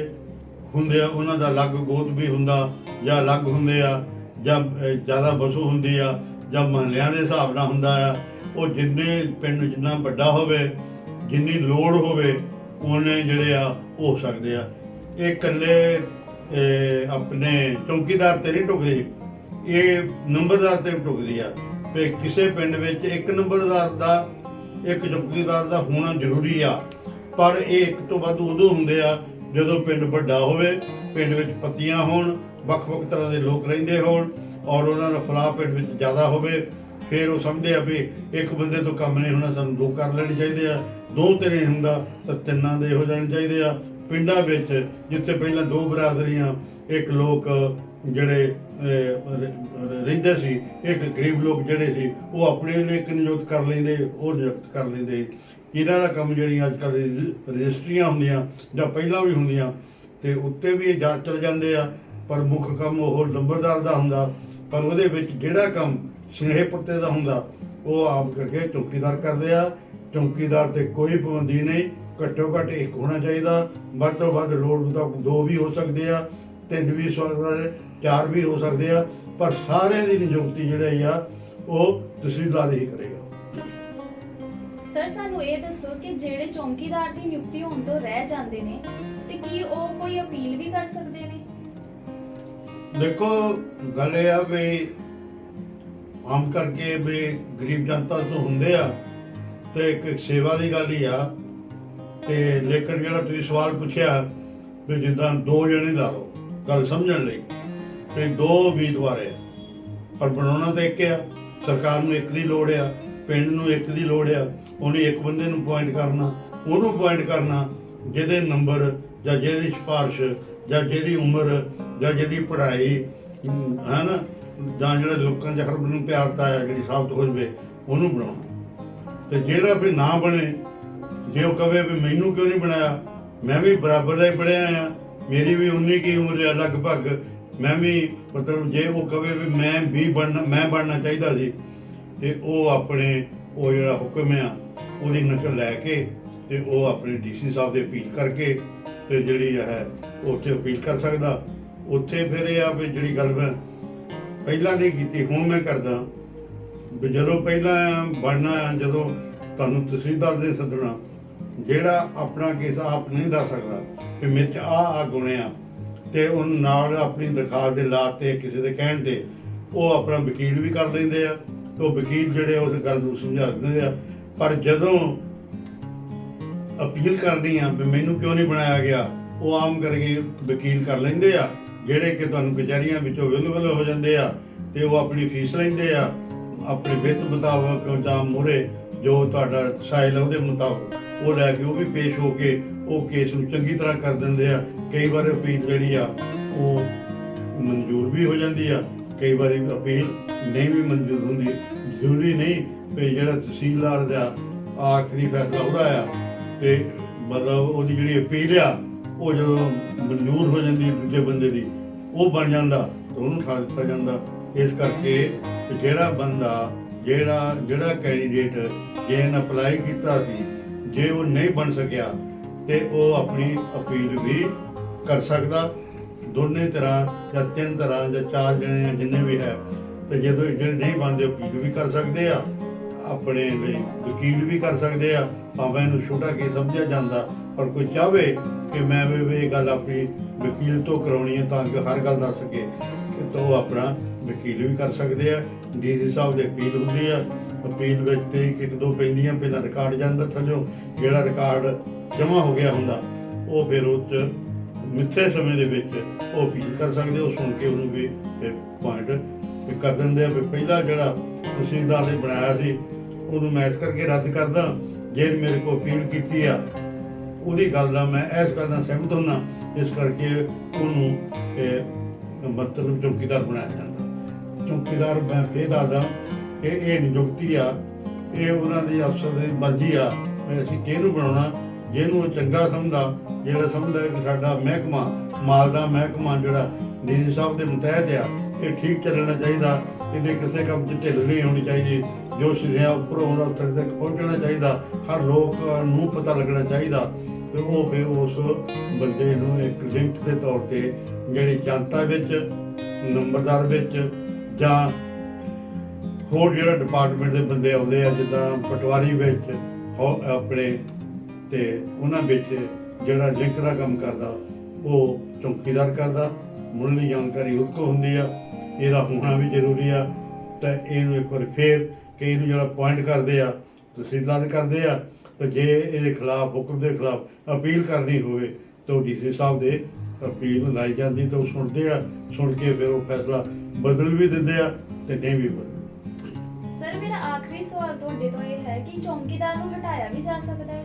ਹੁੰਦੇ ਆ, ਉਹਨਾਂ ਦਾ ਅਲੱਗ ਗੋਤ ਵੀ ਹੁੰਦਾ ਜਾਂ ਅਲੱਗ ਹੁੰਦੇ ਆ ਜਾਂ ਜ਼ਿਆਦਾ ਵਸੂ ਹੁੰਦੀ ਆ ਜਾਂ ਮਹੱਲਿਆਂ ਦੇ ਹਿਸਾਬ ਨਾਲ ਹੁੰਦਾ ਆ। ਉਹ ਜਿੰਨੇ ਪਿੰਡ ਜਿੰਨਾ ਵੱਡਾ ਹੋਵੇ, ਜਿੰਨੀ ਲੋੜ ਹੋਵੇ ਉਹਨੇ ਜਿਹੜੇ ਆ ਹੋ ਸਕਦੇ ਆ। ਇਹ ਇਕੱਲੇ ਆਪਣੇ ਚੌਕੀਦਾਰ ਤੇ ਨਹੀਂ ਟੁਕਦੇ, ਇਹ ਨੰਬਰਦਾਰ ਤੇ ਟੁਕਦੀ ਆ ਵੀ ਕਿਸੇ ਪਿੰਡ ਵਿੱਚ ਇੱਕ ਨੰਬਰਦਾਰ ਦਾ, ਇੱਕ ਚੌਕੀਦਾਰ ਦਾ ਹੋਣਾ ਜ਼ਰੂਰੀ ਆ। ਪਰ ਇਹ ਇੱਕ ਤੋਂ ਵੱਧ ਉਦੋਂ ਹੁੰਦੇ ਆ ਜਦੋਂ ਪਿੰਡ ਵੱਡਾ ਹੋਵੇ, ਪਿੰਡ ਵਿੱਚ ਪੱਤੀਆਂ ਹੋਣ, ਵੱਖ-ਵੱਖ ਤਰ੍ਹਾਂ ਦੇ ਲੋਕ ਰਹਿੰਦੇ ਹੋਣ ਔਰ ਉਹਨਾਂ ਦਾ ਫਲਾਹ ਪਿੰਡ ਵਿੱਚ ਜ਼ਿਆਦਾ ਹੋਵੇ। ਫਿਰ ਉਹ ਸਮਝਦੇ ਆ ਵੀ ਇੱਕ ਬੰਦੇ ਤੋਂ ਕੰਮ ਨਹੀਂ ਹੋਣਾ, ਸਾਨੂੰ ਦੋ ਕਰ ਲੈਣੇ ਚਾਹੀਦੇ ਆ, ਦੋ ਤੇ ਨਹੀਂ ਹੁੰਦਾ ਤਾਂ ਤਿੰਨਾਂ ਦੇ ਹੋ ਜਾਣੇ ਚਾਹੀਦੇ ਆ। ਪਿੰਡਾਂ ਵਿੱਚ ਜਿੱਥੇ ਪਹਿਲਾਂ ਦੋ ਬਰਾਦਰੀਆਂ, ਇੱਕ ਲੋਕ ਜਿਹੜੇ ਰਹਿੰਦੇ ਸੀ, ਇੱਕ ਗਰੀਬ ਲੋਕ ਜਿਹੜੇ ਸੀ ਉਹ ਆਪਣੇ ਲਈ ਇੱਕ ਨਿਯੁਕਤ ਕਰ ਲੈਂਦੇ, ਉਹ ਨਿਯੁਕਤ ਕਰ ਲੈਂਦੇ। ਇਹਨਾਂ ਦਾ ਕੰਮ ਜਿਹੜੀਆਂ ਅੱਜ ਕੱਲ੍ਹ ਰਜਿਸਟਰੀਆਂ ਹੁੰਦੀਆਂ ਜਾਂ ਪਹਿਲਾਂ ਵੀ ਹੁੰਦੀਆਂ ਤੇ ਉੱਤੇ ਵੀ ਇਹ ਜਾ ਚਲ ਜਾਂਦੇ ਆ, ਪਰ ਮੁੱਖ ਕੰਮ ਉਹ ਨੰਬਰਦਾਰ ਦਾ ਹੁੰਦਾ। ਪਰ ਉਹਦੇ ਵਿੱਚ ਜਿਹੜਾ ਕੰਮ ਸੁਨੇਹੇ ਪੱਤੇ ਦਾ ਹੁੰਦਾ ਉਹ ਆਮ ਕਰਕੇ ਚੌਕੀਦਾਰ ਕਰਦੇ ਆ। ਚੌਕੀਦਾਰ ਤੇ ਕੋਈ ਪਾਬੰਦੀ ਨਹੀਂ, ਘੱਟੋ ਘੱਟ ਇੱਕ ਹੋਣਾ ਚਾਹੀਦਾ, ਵੱਧ ਤੋਂ ਵੱਧ ਲੋੜ ਮੁਤਾਬਕ ਦੋ ਵੀ ਹੋ ਸਕਦੇ ਆ, ਤਿੰਨ ਵੀ ਹੋ ਸਕਦੇ, ਚਾਰ ਵੀ ਹੋ ਸਕਦੇ ਆ, ਪਰ ਸਾਰਿਆਂ ਦੀ ਨਿਯੁਕਤੀ ਜਿਹੜੀ ਆ ਉਹ ਤਹਿਸੀਲਦਾਰ ਹੀ ਕਰੇਗਾ। ਸਰ ਸਾਨੂੰ ਇਹ ਦੱਸੋ ਕਿ ਜਿਹੜੇ ਚੌਕੀਦਾਰ ਦੀ ਨਿਯੁਕਤੀ ਹੋਣ ਤੋਂ ਰਹਿ ਜਾਂਦੇ ਨੇ ਤੇ ਕੀ ਉਹ ਕੋਈ ਅਪੀਲ ਵੀ ਕਰ ਸਕਦੇ ਨੇ? ਦੇਖੋ ਗੱਲ ਇਹ ਆ ਵੀ ਆਮ ਕਰਕੇ ਵੀ ਗਰੀਬ ਜਨਤਾ ਤੋਂ ਹੁੰਦੇ ਆ ਤੇ ਇੱਕ ਸੇਵਾ ਦੀ ਗੱਲ ਹੀ ਆ। ਤੇ ਲੇਕਿਨ ਜਿਹੜਾ ਤੁਸੀਂ ਸਵਾਲ ਪੁੱਛਿਆ ਵੀ ਜਿੱਦਾਂ ਦੋ ਜਣੇ ਲਾ ਲਓ ਗੱਲ ਸਮਝਣ ਲਈ, ਤੇ ਦੋ ਉਮੀਦਵਾਰ ਆ ਪਰ ਬਣਾਉਣਾ ਤਾਂ ਇੱਕ ਆ। ਸਰਕਾਰ ਨੂੰ ਇੱਕ ਦੀ ਲੋੜ ਆ, ਪਿੰਡ ਨੂੰ ਇੱਕ ਦੀ ਲੋੜ ਆ। ਉਹਨੇ ਇੱਕ ਬੰਦੇ ਨੂੰ ਅਪੁਆਇੰਟ ਕਰਨਾ, ਉਹਨੂੰ ਅਪੁਆਇੰਟ ਕਰਨਾ ਜਿਹਦੇ ਨੰਬਰ ਜਾਂ ਜਿਹਦੀ ਸਿਫਾਰਿਸ਼ ਜਾਂ ਜਿਹਦੀ ਉਮਰ ਜਾਂ ਜਿਹਦੀ ਪੜ੍ਹਾਈ ਹੈ ਨਾ, ਜਾਂ ਜਿਹੜਾ ਲੋਕਾਂ 'ਚ ਹਰ ਨੂੰ ਪਿਆਰਤਾ ਆ ਜਿਹੜੀ ਸਾਬਤ ਹੋ ਜਾਵੇ, ਉਹਨੂੰ ਬਣਾਉਣਾ। ਤੇ ਜਿਹੜਾ ਵੀ ਨਾ ਬਣੇ, ਜੇ ਉਹ ਕਵੇ ਵੀ ਮੈਨੂੰ ਕਿਉਂ ਨਹੀਂ ਬਣਾਇਆ, ਮੈਂ ਵੀ ਬਰਾਬਰ ਦਾ ਹੀ ਪੜ੍ਹਿਆ ਆ, ਮੇਰੀ ਵੀ 19 ਕੀ ਉਮਰ ਆ ਲਗਭਗ, ਮੈਂ ਵੀ ਮਤਲਬ ਜੇ ਉਹ ਕਵੇ ਵੀ ਮੈਂ ਬਣਨਾ ਚਾਹੀਦਾ ਸੀ, ਤੇ ਉਹ ਆਪਣੇ ਉਹ ਜਿਹੜਾ ਹੁਕਮ ਆ ਉਹਦੀ ਨਕਲ ਲੈ ਕੇ ਤੇ ਉਹ ਆਪਣੇ ਡੀਸੀ ਸਾਹਿਬ ਦੇ ਅਪੀਲ ਕਰਕੇ ਤੇ ਜਿਹੜੀ ਹੈ ਉੱਥੇ ਅਪੀਲ ਕਰ ਸਕਦਾ। ਉੱਥੇ ਫਿਰ ਇਹ ਆ ਵੀ ਜਿਹੜੀ ਗੱਲ ਮੈਂ ਪਹਿਲਾਂ ਨਹੀਂ ਕੀਤੀ ਹੁਣ ਮੈਂ ਕਰਦਾ ਵੀ ਜਦੋਂ ਪਹਿਲਾਂ ਬਣਨਾ, ਜਦੋਂ ਤੁਹਾਨੂੰ ਤਹਿਸੀਲਦਾਰ ਦੇ ਸੱਦਣਾ, ਜਿਹੜਾ ਆਪਣਾ ਕੇਸ ਆਪ ਨਹੀਂ ਦੱਸ ਸਕਦਾ ਕਿ ਮੇਰੇ 'ਚ ਆ ਗੁਣ ਆ, ਤੇ ਉਹਨੂੰ ਨਾਲ ਆਪਣੀ ਦਰਖਾਸਤ ਦੇ ਲਾ ਤੇ ਕਿਸੇ ਦੇ ਕਹਿਣ ਤੇ ਉਹ ਆਪਣਾ ਵਕੀਲ ਵੀ ਕਰ ਲੈਂਦੇ ਆ। ਉਹ ਵਕੀਲ ਜਿਹੜੇ ਉਸ ਗੱਲ ਨੂੰ ਸਮਝਾ ਦਿੰਦੇ ਆ। ਪਰ ਜਦੋਂ ਅਪੀਲ ਕਰਨੀ ਆ ਵੀ ਮੈਨੂੰ ਕਿਉਂ ਨਹੀਂ ਬਣਾਇਆ ਗਿਆ, ਉਹ ਆਮ ਕਰਕੇ ਵਕੀਲ ਕਰ ਲੈਂਦੇ ਆ ਜਿਹੜੇ ਕਿ ਤੁਹਾਨੂੰ ਕਚਹਿਰੀਆਂ ਵਿੱਚੋਂ ਅਵੇਲੇਬਲ ਹੋ ਜਾਂਦੇ ਆ, ਤੇ ਉਹ ਆਪਣੀ ਫੀਸ ਲੈਂਦੇ ਆ ਆਪਣੇ ਵਿੱਤ ਮੁਤਾਬਕ ਜਾਂ ਮੂਹਰੇ ਜੋ ਤੁਹਾਡਾ ਸਾਇਲ ਉਹਦੇ ਮੁਤਾਬਕ ਉਹ ਲੈ ਕੇ ਉਹ ਵੀ ਪੇਸ਼ ਹੋ ਕੇ ਉਹ ਕੇਸ ਨੂੰ ਚੰਗੀ ਤਰ੍ਹਾਂ ਕਰ ਦਿੰਦੇ ਆ। ਕਈ ਵਾਰ ਅਪੀਲ ਜਿਹੜੀ ਆ ਉਹ ਮਨਜ਼ੂਰ ਵੀ ਹੋ ਜਾਂਦੀ ਆ, ਕਈ ਵਾਰੀ ਅਪੀਲ ਨਹੀਂ ਵੀ ਮਨਜ਼ੂਰ ਹੁੰਦੀ। ਜ਼ਰੂਰੀ ਨਹੀਂ ਵੀ ਜਿਹੜਾ ਤਹਿਸੀਲਦਾਰ ਦਾ ਆਖਰੀ ਫੈਸਲਾ ਉਹਦਾ ਆ ਤੇ ਮਤਲਬ ਉਹਦੀ ਜਿਹੜੀ ਅਪੀਲ ਆ ਉਹ ਜਦੋਂ ਮਨਜ਼ੂਰ ਹੋ ਜਾਂਦੀ ਦੂਜੇ ਬੰਦੇ ਦੀ, ਉਹ ਬਣ ਜਾਂਦਾ ਤਾਂ ਉਹਨੂੰ ਉਠਾ ਦਿੱਤਾ ਜਾਂਦਾ। ਇਸ ਕਰਕੇ ਜਿਹੜਾ ਬੰਦਾ ਜਿਹੜਾ ਕੈਂਡੀਡੇਟ ਜੇ ਇਹਨੇ ਅਪਲਾਈ ਕੀਤਾ ਸੀ, ਜੇ ਉਹ ਨਹੀਂ ਬਣ ਸਕਿਆ ਤੇ ਉਹ ਆਪਣੀ ਅਪੀਲ ਵੀ ਕਰ ਸਕਦਾ। ਦੋਨੇ ਤਰ੍ਹਾਂ ਜਾਂ ਤਿੰਨ ਤਰ੍ਹਾਂ ਜਾਂ ਚਾਰ ਜਣੇ ਜਿੰਨੇ ਵੀ ਹੈ, ਤੇ ਜਦੋਂ ਜਿਹੜੇ ਨਹੀਂ ਬਣਦੇ ਅਪੀਲ ਵੀ ਕਰ ਸਕਦੇ ਆ, ਆਪਣੇ ਲਈ ਵਕੀਲ ਵੀ ਕਰ ਸਕਦੇ ਆ। ਭਾਵੇਂ ਇਹਨੂੰ ਛੋਟਾ ਕੇਸ ਸਮਝਿਆ ਜਾਂਦਾ, ਪਰ ਕੋਈ ਚਾਹਵੇ ਕਿ ਮੈਂ ਵੀ ਇਹ ਗੱਲ ਆਪਣੀ ਵਕੀਲ ਤੋਂ ਕਰਾਉਣੀ ਹੈ ਤਾਂ ਕਿ ਹਰ ਗੱਲ ਦੱਸ ਸਕੇ ਕਿ ਤਾਂ ਉਹ ਆਪਣਾ ਵਕੀਲ ਵੀ ਕਰ ਸਕਦੇ ਆ। ਡੀਸੀ ਸਾਹਿਬ ਦੇ ਅਪੀਲ ਹੁੰਦੀ ਆ, ਅਪੀਲ ਵਿੱਚ ਤਰੀਕ ਇੱਕ ਦੋ ਪੈਂਦੀਆਂ, ਪਹਿਲਾਂ ਰਿਕਾਰਡ ਜਾਂਦਾ ਥੱਲੋਂ, ਜਿਹੜਾ ਰਿਕਾਰਡ ਜਮ੍ਹਾਂ ਹੋ ਗਿਆ ਹੁੰਦਾ ਉਹ ਫਿਰ ਉਹ 'ਚ ਮਿੱਥੇ ਸਮੇਂ ਦੇ ਵਿੱਚ ਉਹ ਅਪੀਲ ਕਰ ਸਕਦੇ। ਉਹ ਸੁਣ ਕੇ ਉਹਨੂੰ ਵੀ ਪੁਆਇੰਟ ਕਰ ਦਿੰਦੇ ਆ ਵੀ ਪਹਿਲਾਂ ਜਿਹੜਾ ਤਹਿਸੀਲਦਾਰ ਨੇ ਬਣਾਇਆ ਸੀ ਉਹਨੂੰ ਮੈਂ ਇਸ ਕਰਕੇ ਰੱਦ ਕਰਦਾ, ਜੇ ਮੇਰੇ ਕੋਲ ਅਪੀਲ ਕੀਤੀ ਆ ਉਹਦੀ ਗੱਲ ਨਾਲ ਮੈਂ ਇਸ ਗੱਲ ਨਾਲ ਸਹਿਮਤ ਹੁੰਦਾ, ਇਸ ਕਰਕੇ ਉਹਨੂੰ ਮਤਲਬ ਚੌਕੀਦਾਰ ਬਣਾਇਆ ਜਾਂਦਾ। ਚੌਕੀਦਾਰ ਮੈਂ ਫੇਰ ਦੱਸਦਾ ਕਿ ਇਹ ਨਿਯੁਕਤੀ ਆ, ਇਹ ਉਹਨਾਂ ਦੀ ਅਫਸਰ ਦੀ ਮਰਜ਼ੀ ਆ ਵੀ ਅਸੀਂ ਕਿਹਨੂੰ ਬਣਾਉਣਾ। ਜਿਹਨੂੰ ਉਹ ਚੰਗਾ ਸਮਝਦਾ, ਜਿਹੜਾ ਸਮਝਦਾ ਕਿ ਸਾਡਾ ਮਹਿਕਮਾ ਮਾਲ ਦਾ ਮਹਿਕਮਾ ਜਿਹੜਾ ਡੀਸੀ ਸਾਹਿਬ ਦੇ ਮੁਤਹਿਦ ਆ, ਇਹ ਠੀਕ ਚੱਲਣਾ ਚਾਹੀਦਾ, ਇਹਦੇ ਕਿਸੇ ਕੰਮ 'ਚ ਢਿੱਲ ਨਹੀਂ ਹੋਣੀ ਚਾਹੀਦੀ, ਜੋ ਸਿਰਿਆਂ ਉੱਪਰੋਂ ਉਹਦਾ ਉੱਥੇ ਤੱਕ ਪਹੁੰਚਣਾ ਚਾਹੀਦਾ, ਹਰ ਲੋਕ ਨੂੰ ਪਤਾ ਲੱਗਣਾ ਚਾਹੀਦਾ। ਤੇ ਉਹ ਫਿਰ ਉਸ ਬੰਦੇ ਨੂੰ ਇੱਕ ਲਿੰਕ ਦੇ ਤੌਰ ਤੇ ਜਿਹੜੀ ਜਨਤਾ ਵਿੱਚ, ਨੰਬਰਦਾਰ ਵਿੱਚ ਜਾਂ ਹੋਰ ਜਿਹੜਾ ਡਿਪਾਰਟਮੈਂਟ ਦੇ ਬੰਦੇ ਆਉਂਦੇ ਆ, ਜਿੱਦਾਂ ਪਟਵਾਰੀ ਵਿੱਚ ਆਪਣੇ, ਤੇ ਉਹਨਾਂ ਵਿੱਚ ਜਿਹੜਾ ਲਿੰਕ ਦਾ ਕੰਮ ਕਰਦਾ ਉਹ ਚੌਕੀਦਾਰ ਕਰਦਾ। ਮੁੱਢਲੀ ਜਾਣਕਾਰੀ ਉਸ ਕੋਲ ਹੁੰਦੀ ਆ, ਇਹਦਾ ਹੋਣਾ ਵੀ ਜ਼ਰੂਰੀ ਆ। ਤਾਂ ਇਹਨੂੰ ਇੱਕ ਵਾਰ ਫੇਰ ਕਿ ਇਹਨੂੰ ਜਿਹੜਾ ਪੁਆਇੰਟ ਕਰਦੇ ਆ ਤਹਿਸੀਲਦਾਰ ਕਰਦੇ ਆ, ਤਾਂ ਜੇ ਇਹਦੇ ਖਿਲਾਫ ਹੁਕਮ ਦੇ ਖਿਲਾਫ ਅਪੀਲ ਕਰਨੀ ਹੋਵੇ ਤਾਂ ਡੀਸੀ ਸਾਹਿਬ ਦੇ ਅਪੀਲ ਲਾਈ ਜਾਂਦੀ ਤਾਂ ਉਹ ਸੁਣਦੇ ਆ, ਸੁਣ ਕੇ ਫਿਰ ਉਹ ਫੈਸਲਾ ਬਦਲ ਵੀ ਦਿੰਦੇ ਆ ਤੇ ਨਹੀਂ ਵੀ ਬਦਲਦੇ। ਸਰ ਮੇਰਾ ਆਖਰੀ ਸਵਾਲ ਤੁਹਾਡੇ ਤੋਂ ਇਹ ਹੈ ਕਿ ਚੌਂਕੀਦਾਰ ਨੂੰ ਹਟਾਇਆ ਵੀ ਜਾ ਸਕਦਾ ਹੈ?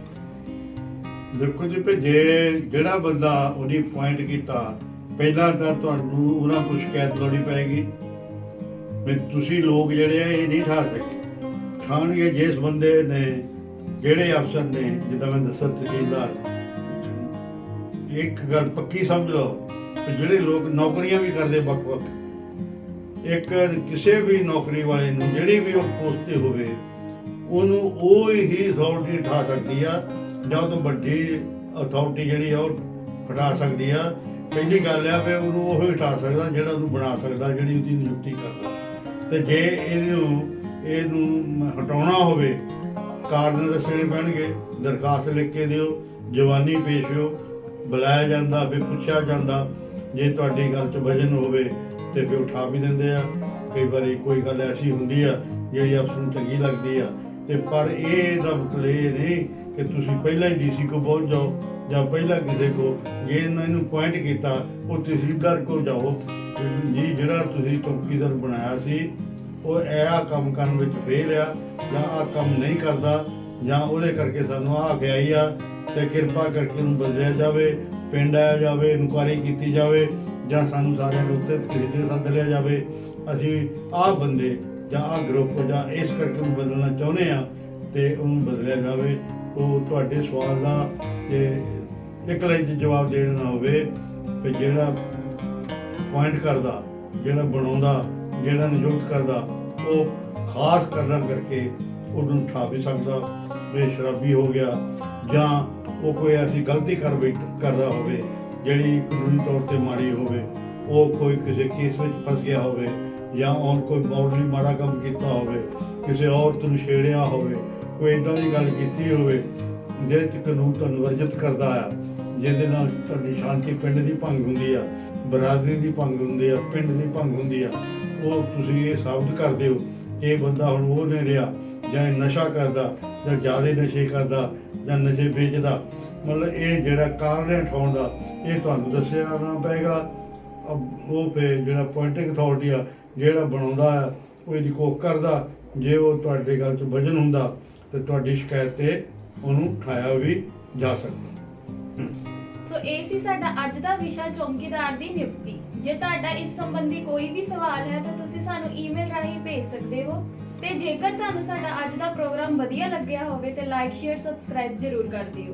ਦੇਖੋ ਜੀ ਵੀ ਜੇ ਜਿਹੜਾ ਬੰਦਾ ਉਹਦੀ ਪੁਆਇੰਟ ਕੀਤਾ, ਪਹਿਲਾਂ ਤਾਂ ਤੁਹਾਨੂੰ ਉਹਨਾਂ ਕੋਲ ਸ਼ਿਕਾਇਤ ਲਾਉਣੀ ਪਏਗੀ ਵੀ ਤੁਸੀਂ ਲੋਕ ਜਿਹੜੇ ਆ ਇਹ ਨਹੀਂ ਠਾ ਸਕੇ। ਠਾਣਗੇ ਜਿਸ ਬੰਦੇ ਨੇ, ਜਿਹੜੇ ਅਫਸਰ ਨੇ, ਜਿੱਦਾਂ ਮੈਂ ਦੱਸਿਆ ਤਹਿਸੀਲਦਾਰ, ਇੱਕ ਗੱਲ ਪੱਕੀ ਸਮਝ ਲਓ ਕਿ ਜਿਹੜੇ ਲੋਕ ਨੌਕਰੀਆਂ ਵੀ ਕਰਦੇ ਵੱਖ-ਵੱਖ, ਇੱਕ ਕਿਸੇ ਵੀ ਨੌਕਰੀ ਵਾਲੇ ਨੂੰ ਜਿਹੜੀ ਵੀ ਉਹ ਪੋਸਟ ਤੇ ਹੋਵੇ ਉਹਨੂੰ ਉਹ ਹੀ ਅਥਾਰਟੀ ਠਾ ਸਕਦੀ ਆ, ਜਾਂ ਤੋਂ ਵੱਡੀ ਅਥਾਰਟੀ ਜਿਹੜੀ ਆ ਉਹ ਹਟਾ ਸਕਦੀ ਆ। ਪਹਿਲੀ ਗੱਲ ਆ ਵੀ ਉਹਨੂੰ ਉਹ ਹੀ ਹਟਾ ਸਕਦਾ ਜਿਹੜਾ ਉਹਨੂੰ ਬਣਾ ਸਕਦਾ, ਜਿਹੜੀ ਉਹਦੀ ਨਿਯੁਕਤੀ ਕਰਦਾ। ਤੇ ਜੇ ਇਹਨੂੰ ਹਟਾਉਣਾ ਹੋਵੇ, ਕਾਰਨ ਦੱਸਣੇ ਪੈਣਗੇ, ਦਰਖਾਸਤ ਲਿਖ ਕੇ ਦਿਓ, ਜਵਾਨੀ ਪੇਸ਼ ਹੋ, ਬੁਲਾਇਆ ਜਾਂਦਾ, ਫਿਰ ਪੁੱਛਿਆ ਜਾਂਦਾ, ਜੇ ਤੁਹਾਡੀ ਗੱਲ 'ਚ ਵਜਨ ਹੋਵੇ ਤੇ ਫਿਰ ਉਠਾ ਵੀ ਦਿੰਦੇ ਆ। ਕਈ ਵਾਰੀ ਕੋਈ ਗੱਲ ਐਸੀ ਹੁੰਦੀ ਆ ਜਿਹੜੀ ਅਫਸਰ ਨੂੰ ਚੰਗੀ ਲੱਗਦੀ ਆ, ਤੇ ਪਰ ਇਹਦਾ ਮਤਲਬ ਇਹ ਨਹੀਂ ਕਿ ਤੁਸੀਂ ਪਹਿਲਾਂ ਹੀ ਡੀਸੀ ਕੋਲ ਪਹੁੰਚ ਜਾਓ ਜਾਂ ਪਹਿਲਾਂ ਕਿਸੇ ਕੋ, ਜੇ ਇਹਨੂੰ ਪੁਆਇੰਟ ਕੀਤਾ ਉਹ ਤਹਿਸੀਲਦਾਰ ਕੋਲ ਜਾਓ ਜੀ, ਜਿਹੜਾ ਤੁਸੀਂ ਚੌਕੀਦਾਰ ਬਣਾਇਆ ਸੀ ਉਹ ਇਹ ਕੰਮ ਕਰਨ ਵਿੱਚ ਫੇਲ ਆ, ਜਾਂ ਆਹ ਕੰਮ ਨਹੀਂ ਕਰਦਾ, ਜਾਂ ਉਹਦੇ ਕਰਕੇ ਸਾਨੂੰ ਆਹ ਖਿਆਈ ਆ, ਤੇ ਕਿਰਪਾ ਕਰਕੇ ਉਹਨੂੰ ਬਦਲਿਆ ਜਾਵੇ, ਪਿੰਡ ਆਇਆ ਜਾਵੇ, ਇਨਕੁਆਇਰੀ ਕੀਤੀ ਜਾਵੇ, ਜਾਂ ਸਾਨੂੰ ਸਾਰਿਆਂ ਨੂੰ ਉੱਤੇ ਤਹਿਸੀਲ ਸੱਦ ਲਿਆ ਜਾਵੇ, ਅਸੀਂ ਆਹ ਬੰਦੇ ਜਾਂ ਆਹ ਗਰੁੱਪ ਜਾਂ ਇਸ ਕਰਕੇ ਉਹਨੂੰ ਬਦਲਣਾ ਚਾਹੁੰਦੇ ਆ ਤੇ ਉਹਨੂੰ ਬਦਲਿਆ ਜਾਵੇ। ਉਹ ਤੁਹਾਡੇ ਸਵਾਲ ਦਾ ਤੇ ਇੱਕ ਲਾਈਨ 'ਚ ਜਵਾਬ ਦੇਣਾ ਹੋਵੇ ਕਿ ਜਿਹੜਾ ਪੁਆਇੰਟ ਕਰਦਾ, ਜਿਹੜਾ ਬਣਾਉਂਦਾ, ਜਿਹੜਾ ਨਿਯੁਕਤ ਕਰਦਾ, ਉਹ ਖਾਸ ਕਾਰਨ ਕਰਕੇ ਉਹਨੂੰ ਉਠਾ ਵੀ ਸਕਦਾ, ਬੇਸ਼ਰਾਬੀ ਹੋ ਗਿਆ, ਜਾਂ ਉਹ ਕੋਈ ਐਸੀ ਗਲਤੀ ਕਰਦਾ ਹੋਵੇ ਜਿਹੜੀ ਕਾਨੂੰਨੀ ਤੌਰ ਤੇ ਮਾੜੀ ਹੋਵੇ, ਉਹ ਕੋਈ ਕਿਸੇ ਕੇਸ ਵਿੱਚ ਫਸ ਗਿਆ ਹੋਵੇ, ਜਾਂ ਉਹ ਕੋਈ ਮਾੜੀ ਮਾੜਾ ਕੰਮ ਕੀਤਾ ਹੋਵੇ, ਕਿਸੇ ਔਰਤ ਨੂੰ ਛੇੜਿਆ ਹੋਵੇ, ਕੋਈ ਇੱਦਾਂ ਦੀ ਗੱਲ ਕੀਤੀ ਹੋਵੇ ਜਿਹਦੇ 'ਚ ਕਾਨੂੰਨ ਤੁਹਾਨੂੰ ਵਰਜਿਤ ਕਰਦਾ ਆ, ਜਿਹਦੇ ਨਾਲ ਤੁਹਾਡੀ ਸ਼ਾਂਤੀ ਪਿੰਡ ਦੀ ਭੰਗ ਹੁੰਦੀ ਆ, ਬਰਾਦਰੀ ਦੀ ਭੰਗ ਹੁੰਦੀ ਆ, ਪਿੰਡ ਦੀ ਭੰਗ ਹੁੰਦੀ ਆ, ਉਹ ਤੁਸੀਂ ਇਹ ਸਾਬਤ ਕਰਦੇ ਹੋ ਇਹ ਬੰਦਾ ਹੁਣ ਉਹ ਨਹੀਂ ਰਿਹਾ, ਜਾਂ ਇਹ ਨਸ਼ਾ ਕਰਦਾ, ਜਾਂ ਜ਼ਿਆਦਾ ਨਸ਼ੇ ਕਰਦਾ, ਜਾਂ ਨਸ਼ੇ ਵੇਚਦਾ, ਮਤਲਬ ਇਹ ਜਿਹੜਾ ਕਾਰਨ ਹੈ ਉਠਾਉਣ ਦਾ, ਇਹ ਤੁਹਾਨੂੰ ਦੱਸਿਆ ਜਾਣਾ ਪਏਗਾ। ਉਹ ਫਿਰ ਜਿਹੜਾ ਪੁਆਇੰਟਿੰਗ ਅਥਾਰਟੀ ਆ, ਜਿਹੜਾ ਬਣਾਉਂਦਾ ਆ, ਉਹ ਇਹਦੀ ਕੋਖ ਕਰਦਾ, ਜੇ ਉਹ ਤੁਹਾਡੇ ਗੱਲ 'ਚ ਵਜਨ ਹੁੰਦਾ ਤੇ ਤੁਹਾਡੀ ਸ਼ਿਕਾਇਤ ਤੇ ਉਹਨੂੰ ਉਠਾਇਆ ਵੀ ਜਾ ਸਕਦਾ। ਸੋ ਇਹ ਸੀ ਸਾਡਾ ਅੱਜ ਦਾ ਵਿਸ਼ਾ, ਚੌਂਕੀਦਾਰ ਦੀ ਨਿਯੁਕਤੀ। ਜੇ ਤੁਹਾਡਾ ਇਸ ਸੰਬੰਧੀ ਕੋਈ ਵੀ ਸਵਾਲ ਹੈ ਤਾਂ ਤੁਸੀਂ ਸਾਨੂੰ ਈਮੇਲ ਰਾਹੀਂ ਭੇਜ ਸਕਦੇ ਹੋ, ਤੇ ਜੇਕਰ ਤੁਹਾਨੂੰ ਸਾਡਾ ਅੱਜ ਦਾ ਪ੍ਰੋਗਰਾਮ ਵਧੀਆ ਲੱਗਿਆ ਹੋਵੇ ਤੇ ਲਾਈਕ, ਸ਼ੇਅਰ, ਸਬਸਕ੍ਰਾਈਬ ਜ਼ਰੂਰ ਕਰ ਦਿਓ।